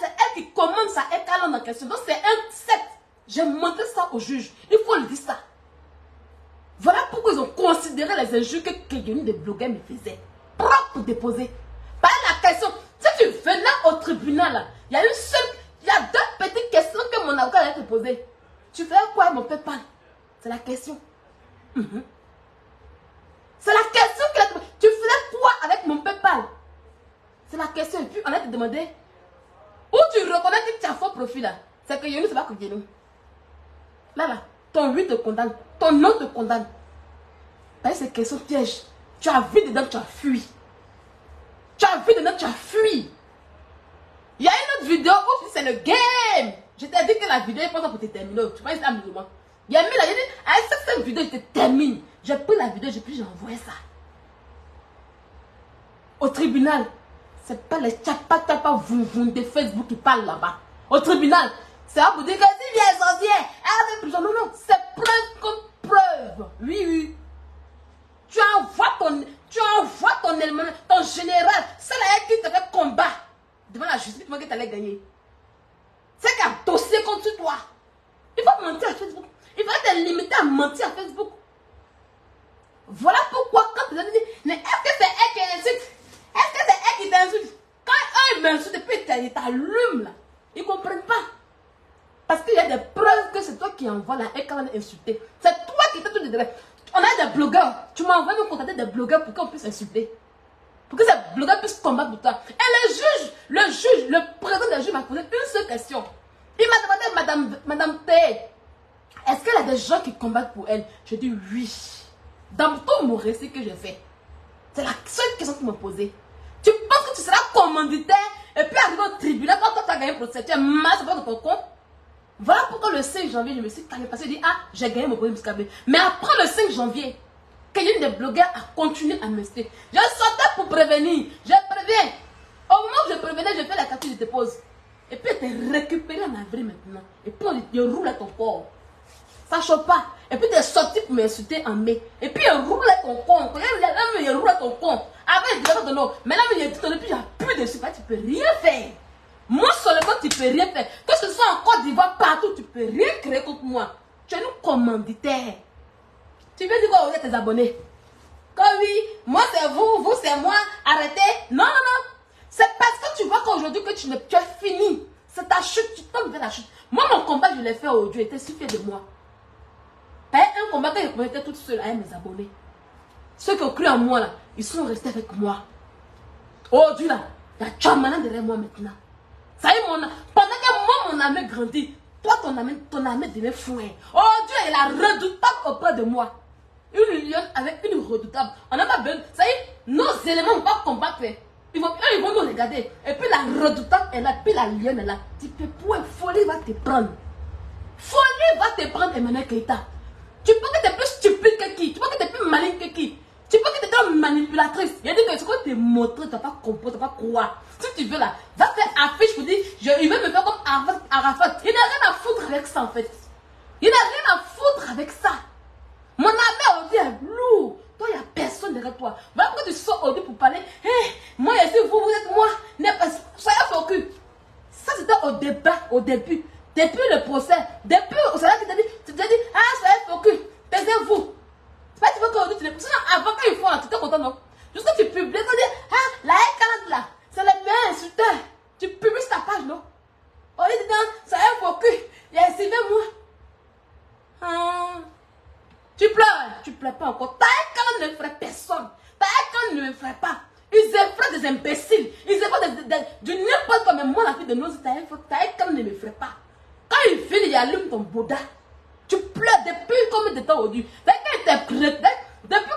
c'est elle qui commande sa écalon en question. Donc c'est un secte. J'ai montré ça au juge. Il faut le dire ça. Voilà pourquoi ils ont considérer les injures que quelqu'un de blogueurs me faisait. Propre pour déposer. Par la question, si tu venais au tribunal, il y a deux petites questions que mon avocat allait te poser. Tu fais quoi avec mon PayPal? C'est la question. C'est la question qu'il a te posée. Tu faisais quoi avec mon PayPal? C'est la question. Et puis on a te demandé où tu reconnais que tu as faux profil là. C'est que Yonou, c'est pas que Yonou. Là, ton oui te condamne. Ton nom te condamne. Parce que ces questions pièges. Tu as vu dedans, tu as fui. Tu as vu dedans, tu as fui. Il y a une autre vidéo où c'est le game. Je t'ai dit que la vidéo est pas pour te terminer. Tu vois, c'est un mouvement. Il y a mis là, il a dit, avec cette vidéo, je te termine. J'ai pris la vidéo, j'ai envoyé ça. Au tribunal. C'est pas les tchapa de Facebook qui parlent là-bas. Au tribunal. C'est à vous dire que si vient sorcière, non, non, c'est preuve contre preuve. Oui, oui. Tu envoies ton élément, ton général, c'est là qui te fait combat devant la justice pour que tu allais gagner. C'est qu'un dossier contre toi. Il faut mentir à Facebook. Il faut te limiter à mentir à Facebook. Voilà pourquoi quand tu as dit, mais est-ce que c'est elle qui insulte? Est-ce que c'est elle qui t'insulte? Quand eux m'insultent et puis ils t'allument là, ils ne comprennent pas. Parce qu'il y a des preuves que c'est toi qui envoies la haine quand on est insulté. C'est toi qui fais tout le direct. On a des blogueurs. Tu m'envoies nous contacter des blogueurs pour qu'on puisse insulter. Pour que ces blogueurs puissent combattre pour toi. Et le président des juges m'a posé une seule question. Il m'a demandé, Madame T, est-ce qu'il y a des gens qui combattent pour elle? Je dis oui. Dans tout mon récit que j'ai fait. C'est la seule question qu'il m'a posée. Tu penses que tu seras commanditaire et puis arriver au tribunal quand toi tu as gagné un procès, tu es mal sur ton compte? Voilà pourquoi le 5 janvier, je me suis calmé parce que je dis, ah, j'ai gagné mon premier muscabé. Mais après le 5 janvier, quelqu'un des blogueurs a continué à m'insulter. Je sortais pour prévenir. Je préviens. Au moment où je prévenais, je fais la capture, je te pose. Et puis, tu es récupéré en avril maintenant. Et puis, il roule à ton corps. Ça ne choque pas. Et puis, tu es sorti pour m'insulter en mai. Et puis, il roule à ton corps. Il roule à ton corps. Après, il dit, non. Maintenant, il dit, et puis, j'appuie dessus. Tu ne peux rien faire. Moi seulement, tu ne peux rien faire. Que ce soit en Côte d'Ivoire, partout, tu ne peux rien créer contre moi. Tu es nous commanditaire. Tu veux dire quoi aux tes abonnés? Quand oui, moi c'est vous, vous c'est moi, arrêtez. Non, non, non. C'est parce que tu vois qu'aujourd'hui que tu es fini. C'est ta chute, tu tombes vers la chute. Moi, mon combat, je l'ai fait aujourd'hui, était suffit de moi. Un combat que je j'étais toute seule avec mes abonnés. Ceux qui ont cru en moi, là, ils sont restés avec moi. Aujourd'hui, là, il y a Tchamana derrière moi maintenant. Ça y est, pendant que moi, mon ami grandit, toi, ton ami devient fouet. Aujourd'hui, il est redoutable auprès de moi. Une lionne avec une redoutable. On n'a pas besoin. Ça y est, nos éléments ne vont pas combattre. Ils vont nous regarder. Et puis la redoutable est là, puis la lionne est là. Tu peux pouvoir, folie va te prendre. Folie va te prendre, Emmanuel Keïta. Tu penses que tu es plus stupide que qui? Tu penses que tu es plus maligne que qui? Tu penses que tu es une manipulatrice? Il a dit que ce que tu es montré, tu n'as pas compris, tu n'as pas croire. Si tu veux là, va faire affiche pour dire, il veut me faire comme Arafat. Il n'a rien à foutre avec ça en fait. Il n'a rien à foutre avec ça. Mon ami aujourd'hui est lourd. Toi, il n'y a personne derrière toi. Voilà pourquoi tu sors aujourd'hui pour parler. Hey, moi, je suis vous, vous êtes moi. Soyez focus. Ça, c'était au débat, au début. Depuis le procès. Depuis, c'est là que tu t'as dit, ah, soyez focus. Taisez-vous. C'est pas que tu veux qu'aujourd'hui, tu l'aies. Sinon, avant qu'ils font, tu étais content, non? Juste que tu publies, tu dis, ah, la E40 là, c'est les meilleurs insulteurs. Tu publies ta page, non? Au lieu de dire, soyez focus. Il y a suivez-moi. Tu pleures pas encore. Ta E40 ne ferait personne. Ta E40 ne me ferait pas. Ils effraient des imbéciles. Ils effraient du n'importe quoi. Mais moi, la fille de nos ta E40 ne me ferait pas. Quand il finit, il allume ton Bouddha. Tu pleures depuis combien de temps aujourd'hui? Depuis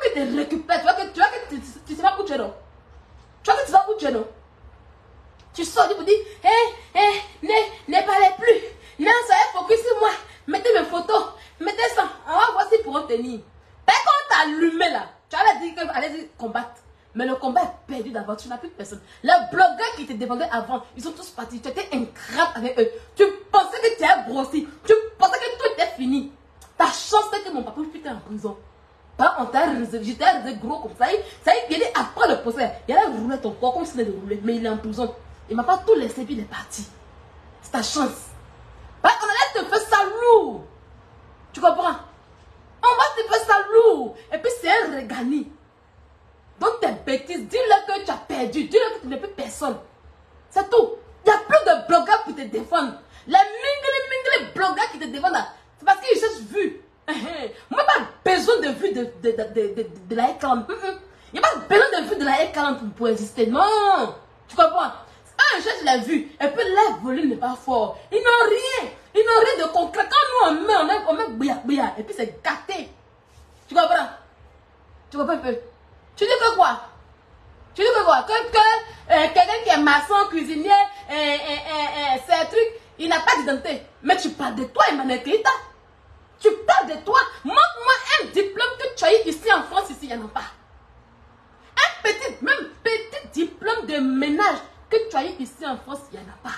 que tu récupères, tu vois que tu sais pas où tu es, non? Tu vois que tu sais pas où tu es, non? Tu sors, tu me dis, ne parlez plus. Non, soyez focus sur moi. Mettez mes photos. Mettez ça. On va voir si pour obtenir. Dès qu'on t'a allumé là, tu allais dire qu'allez combattre. Mais le combat est perdu d'avance. Tu n'as plus de personne. Les blogueurs qui te défendaient avant, ils sont tous partis. Tu étais ingrate avec eux. Tu pensais que tu es grossi. Tu pensais que tout était fini. Ta chance c'est que mon papa était en prison. On t'a réservé, j'étais réservé gros comme ça. Ça y est, il est après le procès. Il a roulé ton corps comme s'il avait roulé. Mais il est en prison. Il m'a pas tout laissé, puis il est parti. C'est ta chance. On allait te faire ça lourd. Tu comprends? On va te faire ça lourd. Et puis c'est un regani. Donc tes bêtises, dis-leur que tu as perdu. Dis-leur que tu n'es plus personne. C'est tout. Il n'y a plus de blogueurs pour te défendre. Les mingle blogueurs qui te défendent là, c'est parce qu'ils cherchent vue. Moi, pas besoin de vue de la E40. Il n'y a pas besoin de vue de la E40 pour exister. Non. Tu comprends? Quand je cherche la vue, et puis leur volume n'est pas fort. Ils n'ont rien. Ils n'ont rien de concret. Quand nous on met bouilla, et puis c'est gâté. Tu comprends? Tu comprends un peu? Tu dis que quoi? Tu dis que quoi? Que quelqu'un qui est maçon, cuisinier, c'est un truc, il n'a pas d'identité. Mais tu parles de toi, Emmanuel Keita. Tu parles de toi. Montre-moi un diplôme que tu as eu ici en France, ici, il n'y en a pas. Un petit diplôme de ménage que tu as eu ici en France, il n'y en a pas.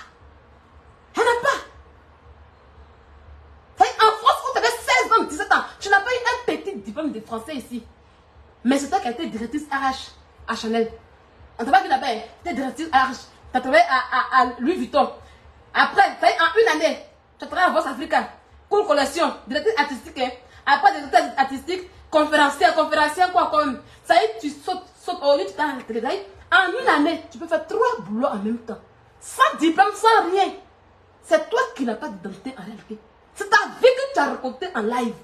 Il n'y en a pas. En France, quand tu avais 16 ans, 17 ans, tu n'as pas eu un petit diplôme de français ici. Mais c'est toi qui as été directrice RH à Chanel. On t'a pas vu là-bas, tu es directrice RH. Tu as travaillé à Louis Vuitton. Après, en une année, tu as travaillé à Vox Africa. Cool collection, directrice artistique. Hein. Après, directrice artistique, conférencière, quoi comme. Ça y est, tu sautes au lieu, tu t'as arrêté. En une année, tu peux faire 3 boulots en même temps. Sans diplôme, sans rien. C'est toi qui n'as pas d'identité en réalité. C'est ta vie que tu as racontée en live.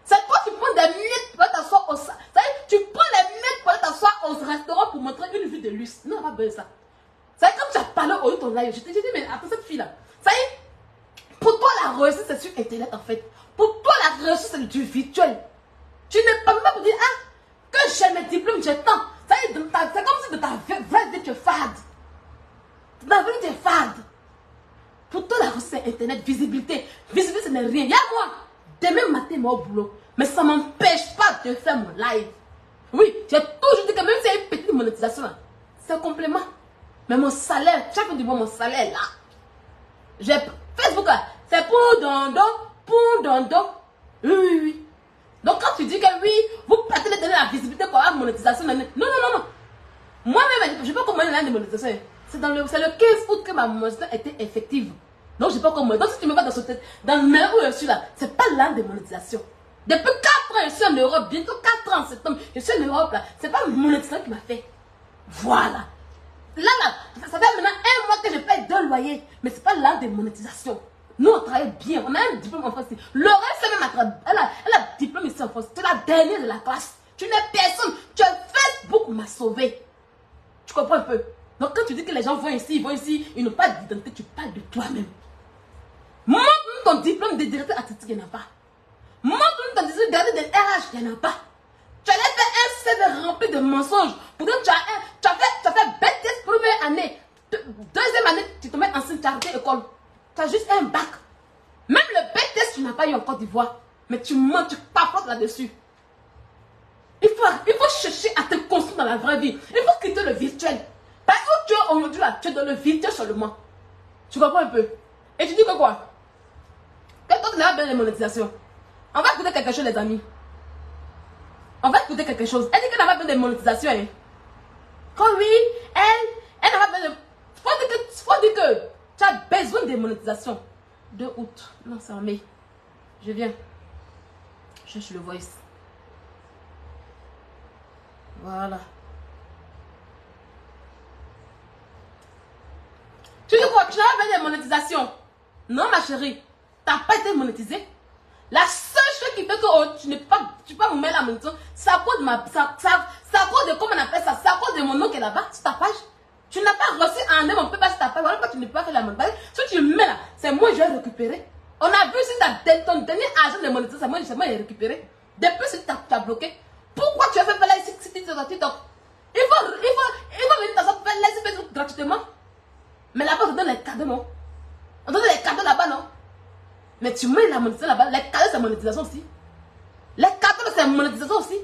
C'est toi qui prends des miettes pour t'asseoir au... Ça y est, tu prends les miettes pour t'asseoir au restaurant pour montrer une vie de luxe. Non, on n'a pas besoin de ça. Ça y est, comme tu as parlé au lieu de ton live, je t'ai dit, mais après cette fille-là, ça y est, pour toi, la réussite, c'est sur Internet en fait. Pour toi, la réussite, c'est du virtuel. Tu n'es pas même pour dire, ah, que j'ai mes diplômes, j'ai tant. Ça y est, c'est comme si de ta vraie vie, tu es fade. De ta vraie vie, tu es fade. Pour toi, la réussite, c'est Internet, visibilité. Visibilité, ce n'est rien. Il y a moi. Demain matin, moi au boulot. Mais ça ne m'empêche pas de faire mon live. Oui, j'ai toujours dit que même si il y a une petite monétisation, c'est un complément. Mais mon salaire, chaque fois du mois, mon salaire là. J'ai Facebook là, c'est pour Dondo. Oui. Donc quand tu dis que oui, vous partez de donner la visibilité pour la monétisation, non. Moi-même, je ne sais pas comment il y a la monétisation. C'est le 15 août que ma monétisation était effective. Donc je ne sais pas comment. Donc si tu me vois dans le numéro où je suis là, ce n'est pas l'an de monétisation. Depuis 4 ans, je suis en Europe, bientôt 4 ans en septembre, je suis en Europe là. Ce n'est pas monétisation qui m'a fait. Voilà. Là, ça fait maintenant 1 mois que je paye 2 loyers. Mais ce n'est pas l'an de monétisation. Nous, on travaille bien. On a un diplôme en France. Laurent, elle a diplôme ici en France. Tu es la dernière de la classe. Tu n'es personne. Facebook m'a sauvé. Tu comprends un peu? Donc quand tu dis que les gens vont ici, ils n'ont pas d'identité, tu parles de toi-même. Montre-nous ton diplôme de directeur artistique, il n'y en a pas. Montre-nous ton diplôme de directeur de RH, il n'y en a pas. Tu allais faire un CV rempli de mensonges. Pourtant, tu as fait BTS première année. Deuxième année, tu te mets enceinte, tu as arrêté l'école. Tu as juste un bac. Même le BTS, tu n'as pas eu en Côte d'Ivoire. Mais tu mens, tu papotes là-dessus. Il faut chercher à te construire dans la vraie vie. Il faut quitter le virtuel. Parce que tu es aujourd'hui là, tu es dans le virtuel seulement. Tu comprends un peu? Et tu dis que quoi? Que toi tu n'as pas besoin de monétisation. On va écouter quelque chose les amis. On va écouter quelque chose. Elle dit qu'elle n'a pas besoin de monétisation. Hein. Quand oui, elle n'a pas besoin de... Faut dire que tu as besoin de monétisation. 2 août. Non, c'est en mai. Je viens. Je cherche le voice. Voilà. Tu dis quoi? Tu n'as pas besoin de monétisation. Non, ma chérie. Tu n'as pas été monétisé. La seule chose qui fait que tu ne peux pas me mettre la monétisation, c'est à cause de c'est à cause de comment on appelle ça. C'est à cause de mon nom qui est là-bas sur ta page. Tu n'as pas reçu un nom, on ne peut pas sur ta page. Voilà pourquoi tu ne peux pas faire la monétisation. Si tu mets là, c'est moi je vais récupérer. On a vu si ton dernier agent de monétisation, c'est moi j'ai récupéré. Depuis si tu as bloqué. Pourquoi tu as fait la TikTok? Il faut venir dans faire la Facebook gratuitement. Mais là-bas, on donne les cadeaux, non? On donne les cadeaux là-bas, non? Mais tu mets la monétisation là-bas. Les cadeaux, c'est monétisation aussi. Les cadeaux, c'est monétisation aussi.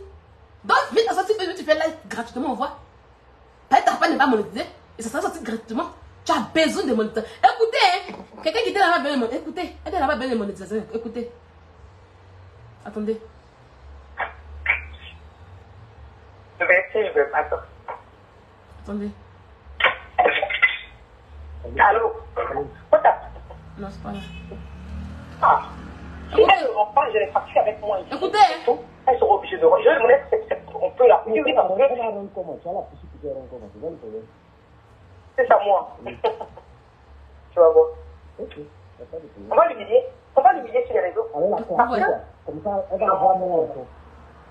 Donc, vite, tu fais live gratuitement, on voit. Ta page n'est pas monétisée. Et ça sera sorti gratuitement. Tu as besoin de monétisation. Écoutez, hein. Quelqu'un qui était là-bas, besoin de monétisation. Écoutez, elle est là-bas, besoin de monétisation. Écoutez. Attendez. Je vais essayer, je vais pas. Attendez. Allô? Non, c'est pas là. Ah. Si elle ne rend pas, j'ai les factures avec moi ici. Écoutez, obligé de rendre. Je me laisse, on peut la oui, comment? Tu vas rendre comment? Tu vas la pousser pour rendre comment? C'est ça le problème. C'est à moi. Tu vas voir. Ok, pas de problème. On va l'humilier. On va l'humilier sur les réseaux. Avec la classe, quoi. Comme ça, elle va avoir mon argent.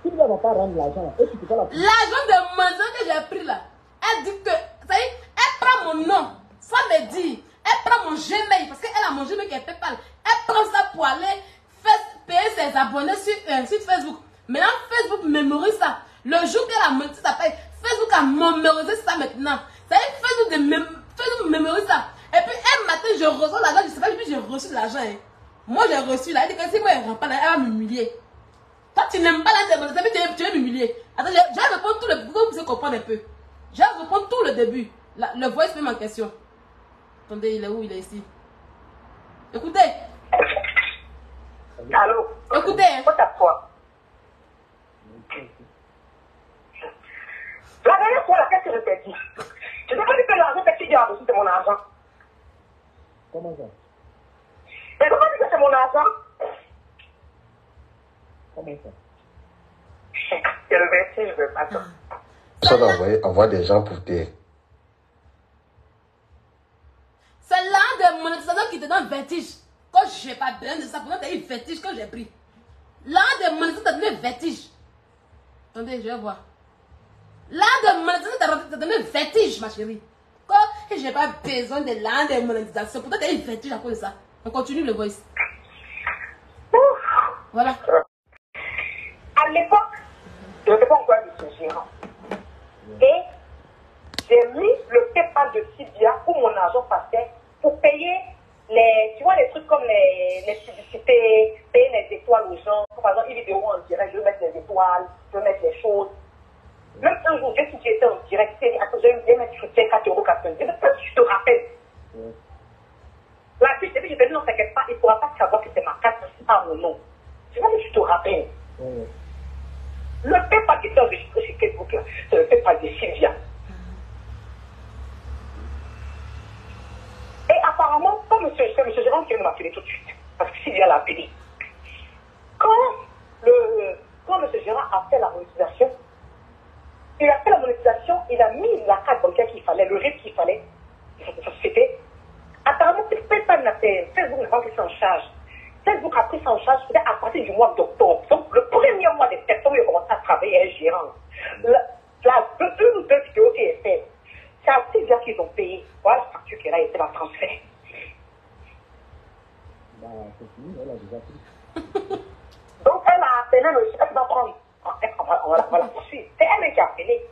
Si tu ne vas pas rendre l'argent, et tu peux pas la pousser. L'argent de maison que j'ai pris là, elle dit que, ça y est, elle prend mon nom, sans me dire. Elle prend mon Gmail, parce qu'elle a mon Gmail qui est PayPal. Elle prend ça pour aller payer ses abonnés sur Facebook. Maintenant, Facebook mémorise ça. Le jour qu'elle a monté sa page, Facebook a mémorisé ça maintenant. Ça y est, Facebook mémorise ça. Et puis, un matin, je reçois l'argent, je sais pas, j'ai reçu l'argent. Hein. Moi, j'ai reçu là. Elle dit que si moi, elle ne rentre pas là, elle va m'humilier. Toi, tu n'aimes pas la démonétisation, tu veux m'humilier. Attends, je vais répondre tout le début, vous comprendre un peu. Je vais répondre tout le début. Le voice même en question. Attendez, il est où? Il est ici. Écoutez. Allô? Écoutez. Écoute à toi. La dernière fois, qu'est-ce que je t'ai dit? Je t'ai pas dit que l'argent que tu as reçu, c'est mon argent. Comment ça? Mais comment dire que c'est mon argent? Comment ça? C'est le vertige, je veux pas ça. Ça d'envoyer des gens pour te... C'est l'un des monétisations qui te donne vertige. Quand je n'ai pas besoin de ça, pourtant tu as eu vertige quand j'ai pris. L'un des monétisations t'a donné vertige. Attendez, je vais voir. L'un des monétisations t'a donné vertige, ma chérie. Quand je n'ai pas besoin de l'un des monétisations, pourtant tu as eu vertige à cause de ça. On continue le voice. Voilà. À l'époque, je ne sais pas encore de ce gérant. Et j'ai mis le PayPal de Sylvia où mon argent passait pour payer les, tu vois, les trucs comme les publicités, payer les étoiles aux gens. Par exemple, une vidéo en direct, je veux mettre les étoiles, je veux mettre les choses. Même un jour, si tu étais en direct, tu sais, je vais mettre soutien 4,90 €. Je ne sais pas si tu te rappelles. La fille, je te dis, non, t'inquiète pas, il ne pourra pas savoir que c'est ma carte, c'est pas mon nom. Je sais pas si tu te rappelles. Le PayPal qui était enregistré sur Facebook, c'est le PayPal de Sylvia. Et apparemment, c'est M. Gérard qui vient de m'appeler tout de suite, parce que Sylvia l'a appelé. Quand M. Gérard a fait la monétisation, il a mis la carte bancaire qu'il fallait, le RIB qu'il fallait, de sa société. Apparemment, PayPal n'a fait, Facebook n'a pas pris ça en charge. Facebook a pris ça en charge à partir du mois d'octobre. Donc, le premier mois de septembre, il a commencé à travailler un gérant. Une ou deux vidéos qui est faite, c'est à Sylvia qu'ils ont payé. Voilà la facture qu'elle a été la transfert. Bah, c'est fini, elle a déjà pris. Donc, elle a appelé le chef, elle va prendre. On va la poursuivre. C'est elle qui a appelé.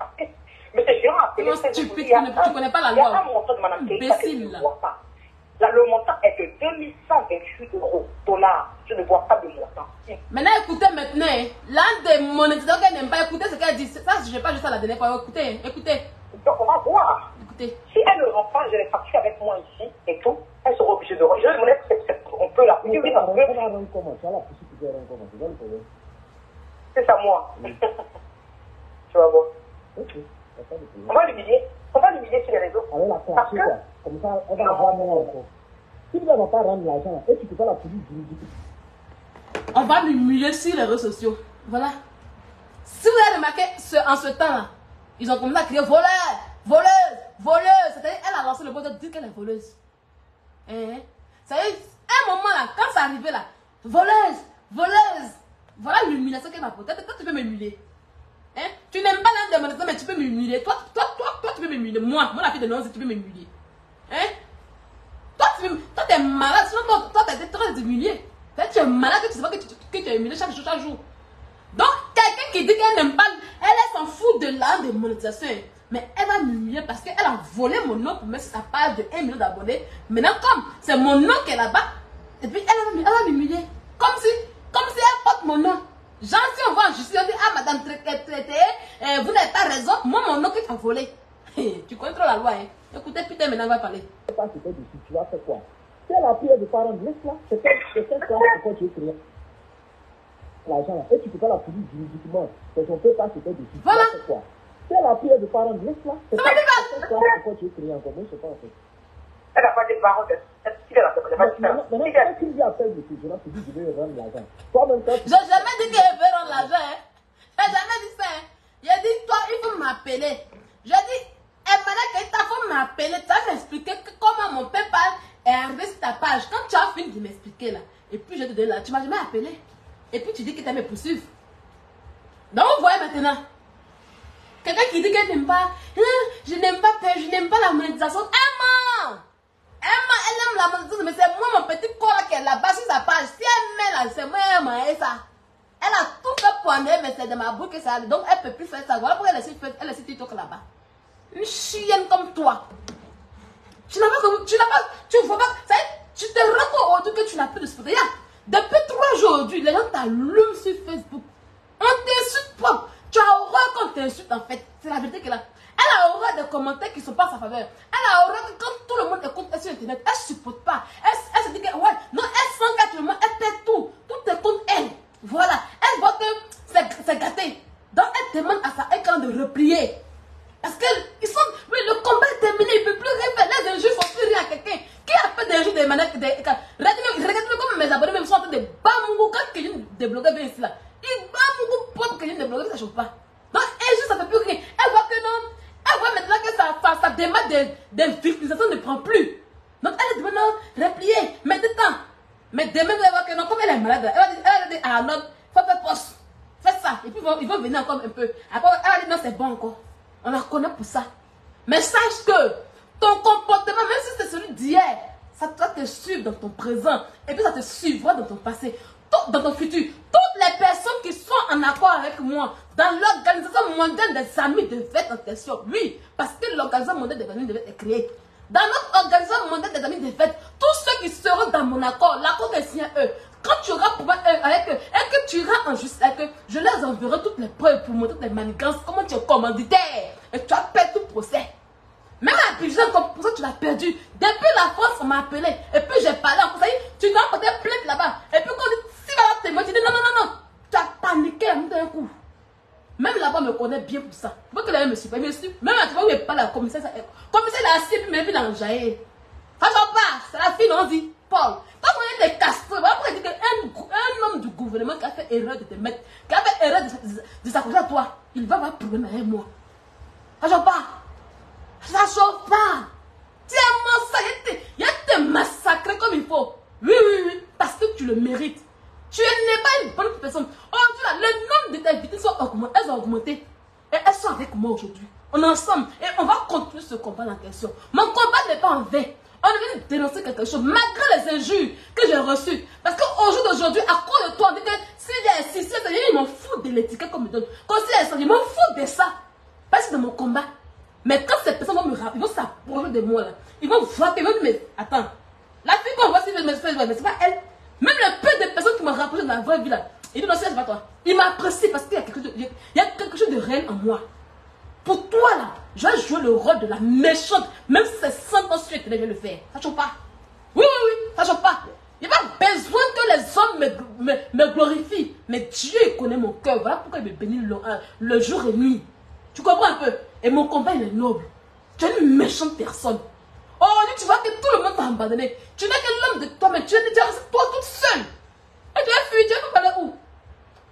Mais ce gérant a appelé. Stupide, tu connais pas la loi. Il y a un montant de Madame Keïta que je ne vois pas. Là, le montant est de 2128 $. Je ne vois pas de montant. Maintenant, écoutez maintenant. L'un des monétisateurs qu'elle n'aime pas écouter ce qu'elle dit. Ça, je n'ai pas juste à la dernière fois. Écoutez, écoutez. Donc, on va voir. Écoutez. Si elle ne rend pas, je les facture avec moi ici et tout, elle sera obligée de rendre. Je me laisse, on peut la oui, parce que. Tu vas rendre comment? Tu vas la pousser pour rendre comment? C'est ça le problème. C'est à moi. Tu vas voir. Ok, pas de problème. On va l'humilier sur les réseaux. Avec la classe, quoi. Comme ça, elle va avoir mon argent. Si tu ne vas pas rendre l'argent, et tu ne peux pas la pousser juridiquement. On va m'humilier sur les réseaux sociaux. Voilà. Si vous avez remarqué, en ce temps-là, ils ont commencé à crier voleur, voleuse, voleuse. C'est-à-dire, elle a lancé le mot de dire qu'elle est voleuse. C'est-à-dire, à un moment là, quand c'est arrivé là, voleuse, voleuse. Voilà l'humiliation qu'elle m'a apportée. Toi, tu peux m'humilier. Tu n'aimes pas l'un de mon mais tu peux m'humilier. Toi, tu peux m'humilier. Moi, la fille de Nonzi, tu peux m'humilier. Toi, tu es malade. Sinon, toi, tu es très humilié. Tu es malade que tu sais pas que tu es humilié chaque jour. Donc, quelqu'un qui dit qu'elle n'aime pas, elle s'en fout de l'art de monétisation. Mais elle va m'humilier parce qu'elle a volé mon nom pour mettre sa page de 1 million d'abonnés. Maintenant, comme c'est mon nom qu'elle a là-bas, et puis elle va m'humilier. Comme si elle porte mon nom. Genre, si on va en justice, on dit, ah, madame traité, vous n'avez pas raison, moi, mon nom que tu as volé. Tu contrôles la loi, hein. Écoutez, putain, maintenant, on va parler. Je ne sais pas si tu vas faire quoi. Si elle a pris de parents, laisse-la. C'est cette classe pourquoi tu es créé. L'argent là. Et tu ne peux pas la pousser juridiquement. C'est son PayPal pas c'était dessus. Voilà. Tu vas faire quoi. Si elle a pris de parents, laisse-la. C'est cette classe pourquoi tu es créé encore. Moi, je ne sais pas en fait. Elle n'a pas de parents. Maintenant, quand Sylvie appelle dessus, je vais te dire, je vais rendre l'argent. Toi-même, quand j'ai jamais dit qu'elle veut rendre l'argent. Hein. appelé. Je dis, ta femme m'a appelé, tu vas m'expliquer comment mon père parle et arrivé sur ta page. Quand tu as fini de m'expliquer là, et puis je te dis là, tu m'as jamais appelé. Et puis tu dis que tu as me poursuivre. Donc vous voyez maintenant. Quelqu'un qui dit qu'elle n'aime pas, je n'aime pas la monétisation. Emma, elle aime la monétisation, mais c'est moi mon petit corps là qui est là-bas sur sa page. Si elle met là, c'est moi elle ça. Elle a tout fait pour aller, mais c'est de ma boucle que ça allait. Donc elle ne peut plus faire ça. Voilà pourquoi elle est sur TikTok là-bas. Une chienne comme toi. Tu vois pas, tu te rends compte que tu n'as plus de sport. Depuis 3 jours aujourd'hui, les gens t'allument sur Facebook. On t'insulte pas. Tu as horreur quand on t'insulte en fait. C'est la vérité qu'elle a. Elle a horreur des commentaires qui ne sont pas à sa faveur. Elle a horreur que quand tout le monde écoute sur internet, elle ne supporte pas. Elle se dit que ouais, non, elle sent qu'actuellement, elle fait tout. Tout est contre elle. Voilà. Elle voit que c'est gâté. Donc elle demande à sa écran de replier. Parce que ils sont, oui, le combat est terminé, il ne peut plus rien faire. Les injures ne font plus rien à quelqu'un. Qui a fait des injures des manettes? Regardez comme mes abonnés me sont en train de bamou quand quelqu'un débloqué bien ici là. Ils bamou pour que quelqu'un débloqué, ça ne chauffe pas. Donc injure, ça ne fait plus rien. Elle voit que non. Elle voit maintenant que sa démarche de victimisation ne prend plus. Donc elle demande non, replier, mettez temps. Mais demain, elle va voir que non, comme elle est malade, elle va dire ah non, faut faire poste. Fais ça. Et puis ils vont venir encore un peu. Après, elle va dire non, c'est bon encore. On la connaît pour ça. Mais sache que ton comportement, même si c'est celui d'hier, ça va te suivre dans ton présent. Et puis ça te suivra dans ton passé, dans ton futur. Toutes les personnes qui sont en accord avec moi dans l'organisation mondiale des amis de fête en question. Oui, parce que l'organisation mondiale des amis de fête est créée. Dans notre organisation mondiale des amis de fête, tous ceux qui seront dans mon accord, l'accord est signé eux. Quand tu auras problème avec eux et que tu iras en justice avec eux, je leur enverrai toutes les preuves pour montrer tes manigances, comment tu es commanditaire. Et tu as perdu tout procès. Même à Abidjan, comme pour ça tu l'as perdu. Depuis la France, on m'a appelé. Et puis j'ai parlé en conseil. Tu dois porter plainte là-bas. Et puis quand on dit, si va témoin, tu dis non. Tu as paniqué d'un coup. Même là-bas, on me connaît bien pour ça. Faut que là, me suit pas. Même là, tu vois où il parle à la commissaire. Commissaire, il a assis, puis il a enjaillé. Franchement, pas. C'est la fille, on dit. Paul. Quand on est des castrés, après, il dit qu'un homme du gouvernement qui a fait erreur de te mettre, qui a fait erreur de s'accrocher à toi, il va avoir un problème avec moi. Franchement, pas. Ça chauffe pas. Tiens-moi, il a te massacré comme il faut. Oui, parce que tu le mérites. Tu n'es pas une bonne personne. Aujourd'hui, là, le nombre de tes victimes elles ont augmenté. Et elles sont avec moi aujourd'hui. On est ensemble. Et on va continuer ce combat en question. Mon combat n'est pas en vain. On vient de dénoncer quelque chose, malgré les injures que j'ai reçues. Parce qu'au jour d'aujourd'hui, à cause de toi, on dit que s'il y a si ils m'en foutent de l'étiquette qu'on me donne. Quand ils m'en foutent de ça. Parce que c'est de mon combat. Mais quand ces personnes vont me rappeler, ils vont s'approcher de moi là. Ils vont voir, ils vont me dire, mais attends. La fille qu'on voit, mais c'est pas elle. Même le peu de personnes qui m'ont rapproché dans la vraie vie là. Il dit non, c'est pas toi. Il m'apprécie parce qu'il y a quelque chose de réel en moi. Pour toi là, je vais jouer le rôle de la méchante, même si c'est 100 ans suite que je vais le faire. Ça choque pas. Oui, ça choque pas. Il n'y a pas besoin que les hommes me glorifient. Mais Dieu connaît mon cœur. Voilà pourquoi il me bénit le jour et nuit. Tu comprends un peu? Et mon combat il est noble. Tu es une méchante personne. Oh, tu vois que tout le monde t'a abandonné. Tu n'es que l'homme de toi, mais tu es toi toute seule. Et tu as fui, tu vas aller où?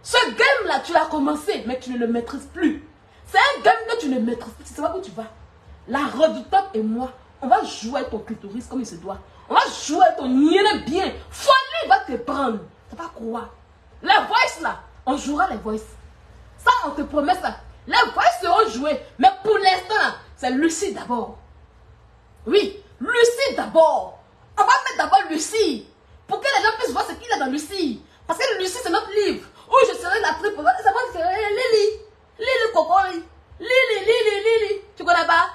Ce game là, tu l'as commencé, mais tu ne le maîtrises plus. C'est un game que tu ne maîtrises plus. Tu sais pas où tu vas. La redoutable et moi, on va jouer ton clitoris comme il se doit. On va jouer ton niais bien. Folie va te prendre. C'est pas quoi. Les voices là, on jouera les voices. Ça, on te promet ça. Les voices seront jouées. Mais pour l'instant, c'est Lucie d'abord. Oui, Lucie d'abord. On va mettre d'abord Lucie. Pour que les gens puissent voir ce qu'il y a dans Lucie. Parce que Lucie, c'est notre livre. Où je serai la triple. Ça va être Lily. Lily Cocori. Lily. Tu connais pas?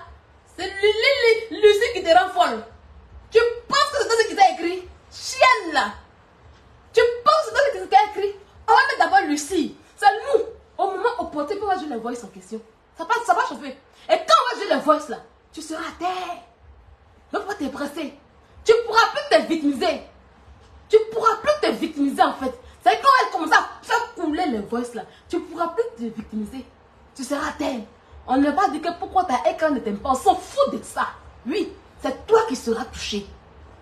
C'est Lily. Lucie qui te rend folle. Tu penses que c'est ce qui t'a écrit? Chienne là. Tu penses que c'est ce qui t'a écrit? On va mettre d'abord Lucie. C'est nous. Au moment opportun, on va jouer les voices en question. Ça va chauffer. Et quand on va jouer les voices là, tu seras à terre. Donc, faut te presser. Tu ne pourras plus te victimiser. Tu ne pourras plus te victimiser en fait. C'est quand elle commence à faire couler les voices là, tu ne pourras plus te victimiser. Tu seras à terre. On ne va dire que pourquoi ta écran ne t'aime pas. On s'en fout de ça. Oui, c'est toi qui seras touché.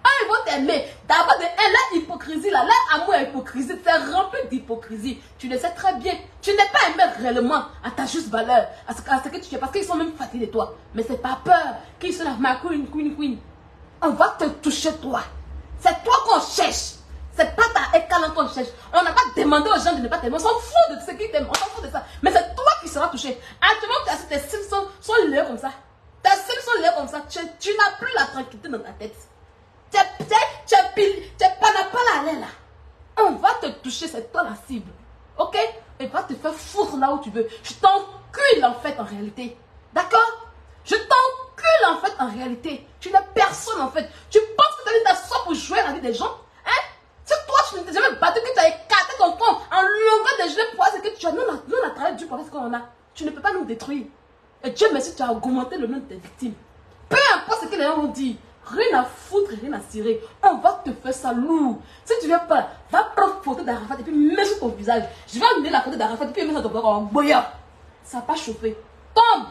Ils vont t'aimer. D'abord, leur hypocrisie, là, leur amour et hypocrisie, c'est rempli d'hypocrisie. Tu le sais très bien. Tu n'es pas aimé réellement à ta juste valeur, à ce que tu fais, parce qu'ils sont même fatigués de toi. Mais c'est pas peur qu'ils sont ma queen. On va te toucher, toi. C'est toi qu'on cherche. C'est pas ta école qu'on cherche. On n'a pas demandé aux gens de ne pas t'aimer. On s'en fout de ce qu'ils t'aiment. On s'en fout de ça. Mais c'est toi qui seras touché. Actuellement, tes cils sont laids comme ça. Tes cils sont laids comme ça. Tu n'as plus la tranquillité dans ta tête. Tu pas la là. On va te toucher. C'est toi la cible. Ok? Et va te faire foutre là où tu veux. Je t'encule en fait en réalité. D'accord? Je t'encule en fait en réalité. Tu n'es personne en fait. Tu penses que tu as mis ta soie pour jouer la vie des gens? Hein? C'est toi, tu ne t'es jamais battu, que tu as écarté ton corps en longueur de gelée pour voir ce que tu as. Nous, on a travaillé dur pour ce qu'on a. Tu ne peux pas nous détruire. Et Dieu merci, tu as augmenté le nom de tes victimes. Peu importe ce que les gens vont dire. Rien à foutre, rien à cirer. On va te faire ça lourd. Si tu viens pas, va prendre photo d'Arafat et puis mets sur ton visage. Je vais amener la photo d'Arafat et puis mets sur ton corps en boyard. Ça va pas chauffer. Tombe.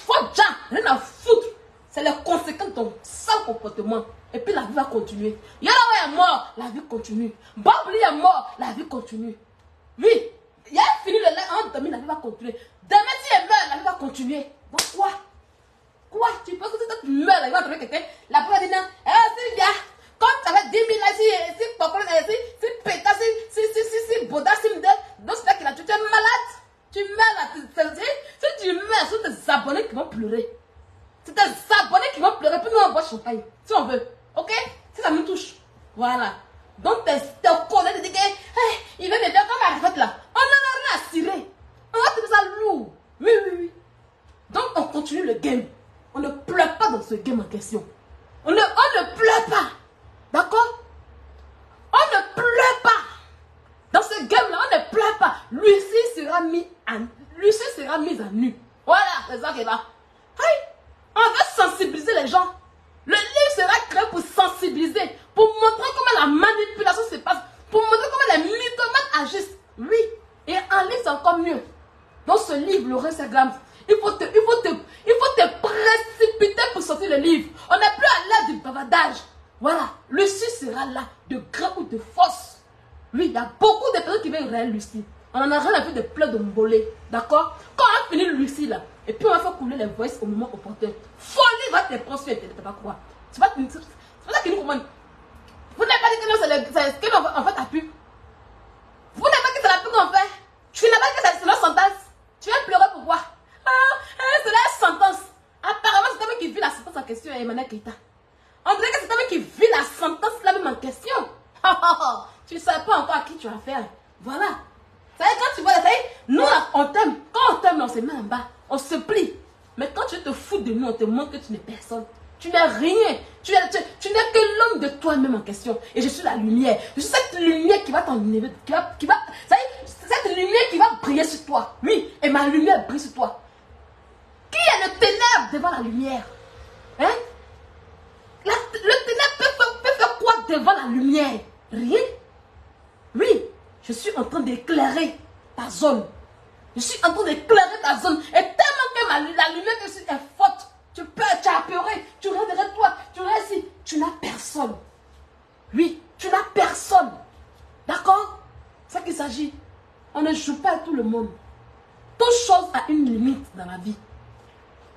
Faut déjà, rien à foutre. C'est les conséquences de ton sale comportement. Et puis la vie va continuer. Yalawa est mort, la vie continue. Babli est mort, la vie continue. Oui, il a fini le lait en demi, la vie va continuer. Demain, si elle meurt, la vie va continuer. Donc quoi? Quoi? Tu penses que si tu meurs, la vie va trouver quelqu'un? La première dit non, c'est bien. Quand tu avais 10 000 là, si Pokon, si Péta, si Boda, si Mde, donc c'est là qu'il a tué, tu es malade. Tu meurs là, si tu meurs, ce sont tes abonnés qui vont pleurer. C'est tes abonnés qui vont pleurer, puis nous on boit champagne, si on veut. Ok? Si ça me touche. Voilà. Donc tes collègues disent que il veut me faire comme Arafat là. On n'en a rien à cirer. On va te faire ça lourd. Oui. Donc on continue le game. On ne pleure pas dans ce game en question. On ne pleure pas. D'accord? On ne pleure pas. Dans ce game-là, on ne pleure pas. Lucie sera mise à nu. Voilà, c'est ça qui est là. Hey, on veut sensibiliser les gens. Le livre sera créé pour sensibiliser, pour montrer comment la manipulation se passe, pour montrer comment les mythomanes agissent. Oui, et en livre c'est encore mieux. Dans ce livre, le Instagram, il faut te précipiter pour sortir le livre. On n'est plus à l'ère du bavardage. Voilà, Lucie sera là, de gré ou de force. Oui, il y a beaucoup de personnes qui veulent réel Lucie. On en a rien à faire de plein de mbolés. D'accord? Quand on a fini Lucie là, et puis on va faire couler les voices au moment opportun. Folie va te prendre sur Internet, pas quoi. C'est pas ça qui nous commande. Vous n'avez pas dit que c'est ce qu'on en fait à pub. Vous n'avez pas dit que c'est la pub qu'on fait. Tu n'as pas dit que c'est leur sentence. Tu viens pleurer pourquoi? C'est la sentence. Apparemment, c'est toi qui vit la sentence en question, Emmanuel Keita. On dirait que c'est toi qui vit la sentence là même en question. Tu ne sais pas encore à qui tu as affaire. Voilà. Vous savez, quand tu vois, nous, on t'aime. Quand on t'aime, on se met en bas. On se plie. Mais quand tu te fous de nous, on te montre que tu n'es personne. Tu n'es rien. Tu n'es que l'homme de toi-même en question. Et je suis la lumière. Je suis cette lumière qui va t'enlever. Cette lumière qui va briller sur toi. Oui, et ma lumière brille sur toi. Qui est le ténèbre devant la lumière? Hein? Le ténèbre peut faire quoi devant la lumière? Rien. Oui, je suis en train d'éclairer ta zone. Je suis en train d'éclairer ta zone. Et tellement que la lumière que je suis est forte. Tu as apeuré. Tu regardes derrière toi. Tu regardes ici. Tu n'as personne. Oui, tu n'as personne. D'accord? C'est ça qu'il s'agit. On ne joue pas à tout le monde. Toute chose a une limite dans la vie.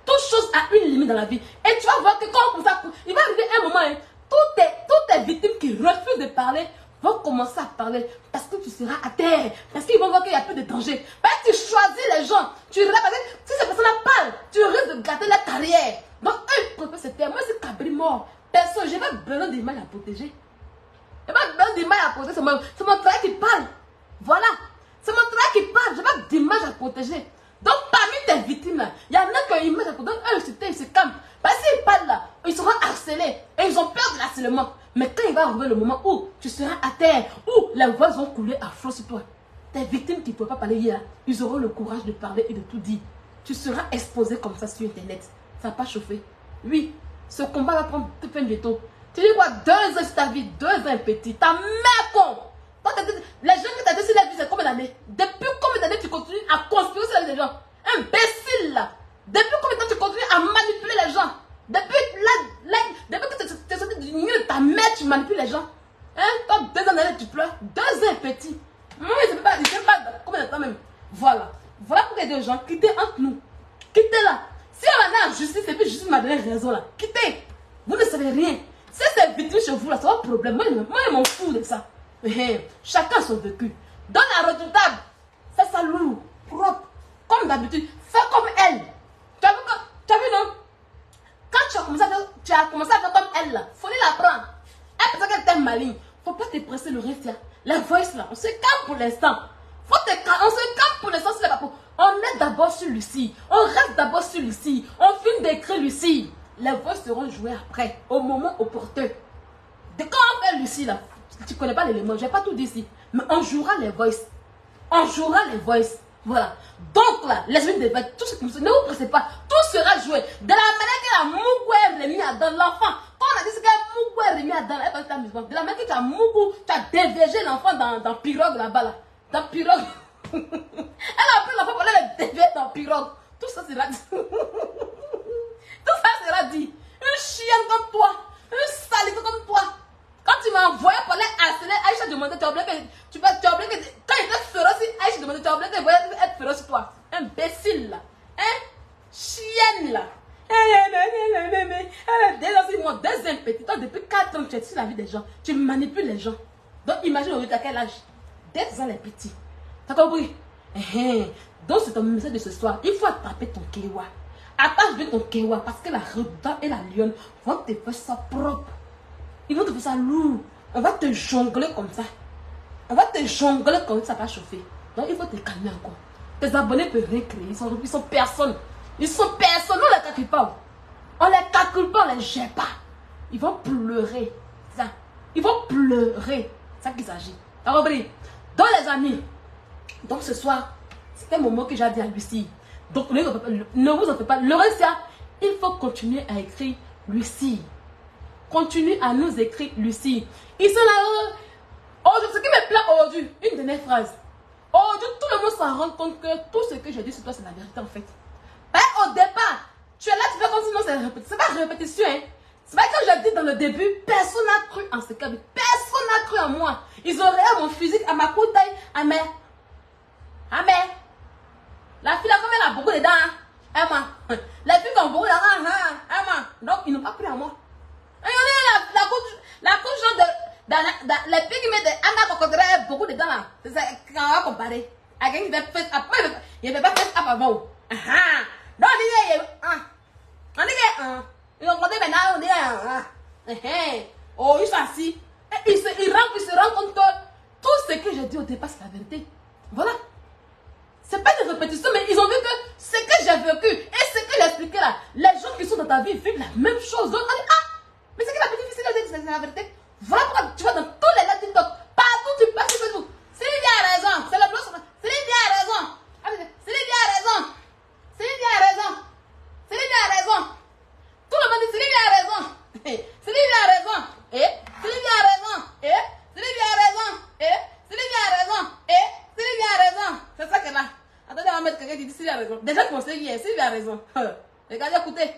Toute chose a une limite dans la vie. Et tu vas voir que quand ça, il va arriver un moment, hein, toutes tes victimes qui refusent de parler vont commencer à parler parce que tu seras à terre. Parce qu'ils vont voir qu'il y a peu de danger. Parce que tu choisis les gens. Tu regardes, si ces personnes parlent, tu risques de gâter la carrière. Donc, eux, ils préfèrent se taire. Moi, c'est Cabri mort. Personne, j'ai pas besoin d'image à protéger. J'ai pas besoin d'image à protéger. C'est mon travail qui parle. Voilà. C'est mon travail qui parle. J'ai pas d'image à protéger. Donc, parmi tes victimes, là, il y en a qui ont une image à protéger. Eux, ils se calment. Parce qu'ils parlent là, ils seront harcelés. Et ils ont peur de l'harcèlement. Mais quand il va arriver le moment où tu seras à terre, où les voix vont couler à flot sur toi, tes victimes qui ne pouvaient pas parler hier, ils auront le courage de parler et de tout dire. Tu seras exposé comme ça sur Internet. Ça va pas chauffer. Oui, ce combat va prendre tout plein de temps. Tu dis quoi? 2 ans sur ta vie, 2 ans petit. Ta mère con! Les gens qui t'ont dit sur la vie, c'est combien d'années? Depuis combien d'années tu continues à conspirer sur la vie des gens? Imbécile là! Depuis combien de temps tu continues à manipuler les gens? Depuis que tu es sorti du milieu de ta mère manipules les gens. Hein? Quand 2 ans d'année, tu pleures. 2 ans petit. Moi, je ne sais pas combien de temps même. Voilà. Voilà pourquoi il y a des gens. Quittez entre nous. Quittez-la. Si on va aller en justice, et puis justice m'a donné raison là. Quittez. Vous ne savez rien. Si c'est victime chez vous là, c'est pas un problème. Moi, je m'en fous de ça. Chacun son vécu. Donne la redoutable. Fais ça lourd, propre. Comme d'habitude. Fais comme elle. Tu as vu non? Quand tu as commencé à faire comme elle là, faut la prendre. Elle pense qu'elle t'aime maligne. Faut pas te presser le reste là. La voice là, on se calme pour l'instant. On se calme pour l'instant sur les papiers. On est d'abord sur Lucie. On reste d'abord sur Lucie. On finit d'écrire Lucie. Les voix seront jouées après, au moment opportun. Quand on fait Lucie là, tu ne connais pas l'élément, je n'ai pas tout dit ici. Mais on jouera les voices. On jouera les voices. Voilà. Donc là, les unes des bêtes, tout ce qui ne vous pressez pas, tout sera joué. De la manière que la Mougou est remis à dans l'enfant. Quand on a dit que la Mougou est remis à dans, elle va être amusement. De la manière que tu as Mougou, tu as dévergé l'enfant dans pirogue là-bas là. Dans pirogue. Elle a pris l'enfant pour aller le déverser dans pirogue. Tout ça sera dit. Tout ça sera dit. Une chienne comme toi. Une salique comme toi. Quand tu m'as envoyé pour aller harceler, Aïcha demandait, tu as oublié que quand il était féroce, Aïcha demandait, tu as oublié que être féroce toi. Imbécile là. Hein? Chienne là. Elle moi, 2 ans petit. Toi, depuis 4 ans, tu es sur la vie des gens. Tu manipules les gens. Donc, imagine aujourd'hui à quel âge? 2 ans les petits. T'as compris? Donc, c'est ton message de ce soir. Il faut attraper ton kéwa. Attache bien ton kéwa parce que la redoutable et la lionne vont te faire ça propre. Ils vont te faire ça lourd. On va te jongler comme ça. On va te jongler comme ça va chauffer. Donc il faut te calmer encore. Tes abonnés peuvent rien créer. Ils sont personne. Ils sont personne. On ne les calcule pas. On les calcule pas, on les gère pas. Ils vont pleurer. Ça. Ils vont pleurer. C'est ça qu'il s'agit. T'as compris? Donc les amis. Donc ce soir, c'est un moment que j'ai dit à Lucie. Donc ne vous en faites pas. Laurentia, il faut continuer à écrire Lucie. Continue à nous écrire Lucie. Ils sont là. Aujourd'hui, ce qui me plaît aujourd'hui, une dernière phrase. Aujourd'hui, tout le monde s'en rend compte que tout ce que je dis sur toi, c'est la vérité en fait. Ben, au départ, tu es là, tu fais comme si non, c'est répétition. C'est pas répétition, hein. C'est pas que je dis dans le début, personne n'a cru en ce cas. Personne n'a cru en moi. Ils auraient à mon physique, à ma courte taille, à mes. La fille là, comme elle a beaucoup de dents, hein. Emma. Les filles qui ont beaucoup de dents, hein. Emma. Donc, ils n'ont pas cru en moi. La couche de les filles qui mettent des Anna Cocodrelle, beaucoup de dents là. C'est ça qu'on va comparer. Avec une face après, il n'y avait pas face up avant. Donc, on dit, ils ont compté maintenant, on dit, oh, ils sont assis. Ils se rendent compte que tout ce que j'ai dit au départ, c'est la vérité. Voilà. C'est pas une répétition, mais ils ont vu que ce que j'ai vécu et ce que j'ai expliqué là, les gens qui sont dans ta vie vivent la même chose. Donc, on dit, mais c'est que la petite fille, c'est la vérité. Voilà pourquoi tu vas dans tous les lives TikTok, partout tu passes sur Facebook. Sylvia a raison, c'est le blog. Sylvia a raison. Sylvia a raison. Sylvia a raison. Sylvia a raison. Tout le monde dit Sylvia a raison. Sylvia a raison. Sylvia a raison. Sylvia a raison. Sylvia a raison. Sylvia a raison. C'est ça que là. Attendez, on va mettre quelqu'un qui dit Sylvia a raison. Déjà qu'on sait qui est, Sylvia a raison. Regardez, écoutez.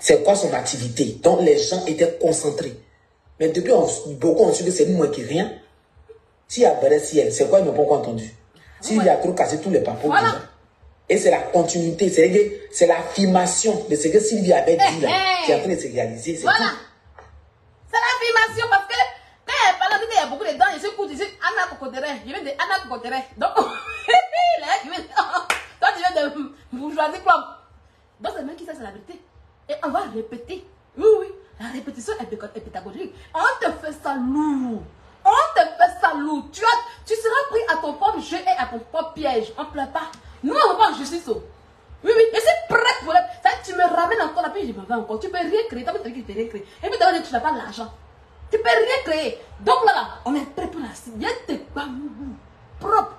C'est quoi son activité? Donc les gens étaient concentrés. Mais depuis, beaucoup ont su que c'est moi qui rien. S'il y a Béré Ciel, c'est quoi ils n'ont pas encore entendu? S'il y a trop cassé tous les papos, voilà. Et c'est la continuité, c'est l'affirmation de ce que Sylvia avait dit là, qui est en train de se réaliser. Voilà. C'est l'affirmation parce que quand elle parle, il y a beaucoup de dents, je suis court, je suis Anna Cocodrelle. Je viens de Anna Cocodrelle. Donc, toi tu viens de bourgeoisie club. Donc c'est même qui ça, c'est la vérité. Et on va répéter. Oui, oui. La répétition est pédagogique. On te fait ça lourd. On te fait ça lourd. Tu seras pris à ton propre jeu et à ton propre piège. On ne pleure pas. Nous, on va en justice. Oui, oui. Je suis prête pour ça. Tu me ramènes encore la puis je me vais encore. Tu peux rien créer. Tu peux rien créer. Et puis tu n'as pas l'argent. Tu peux rien créer. Donc là, on est prêt pour la cible. Il y a des bambous propres.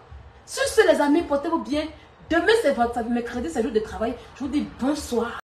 Sur ce, les amis, portez-vous bien. Demain, c'est votre mercredi, c'est jour de travail. Je vous dis bonsoir.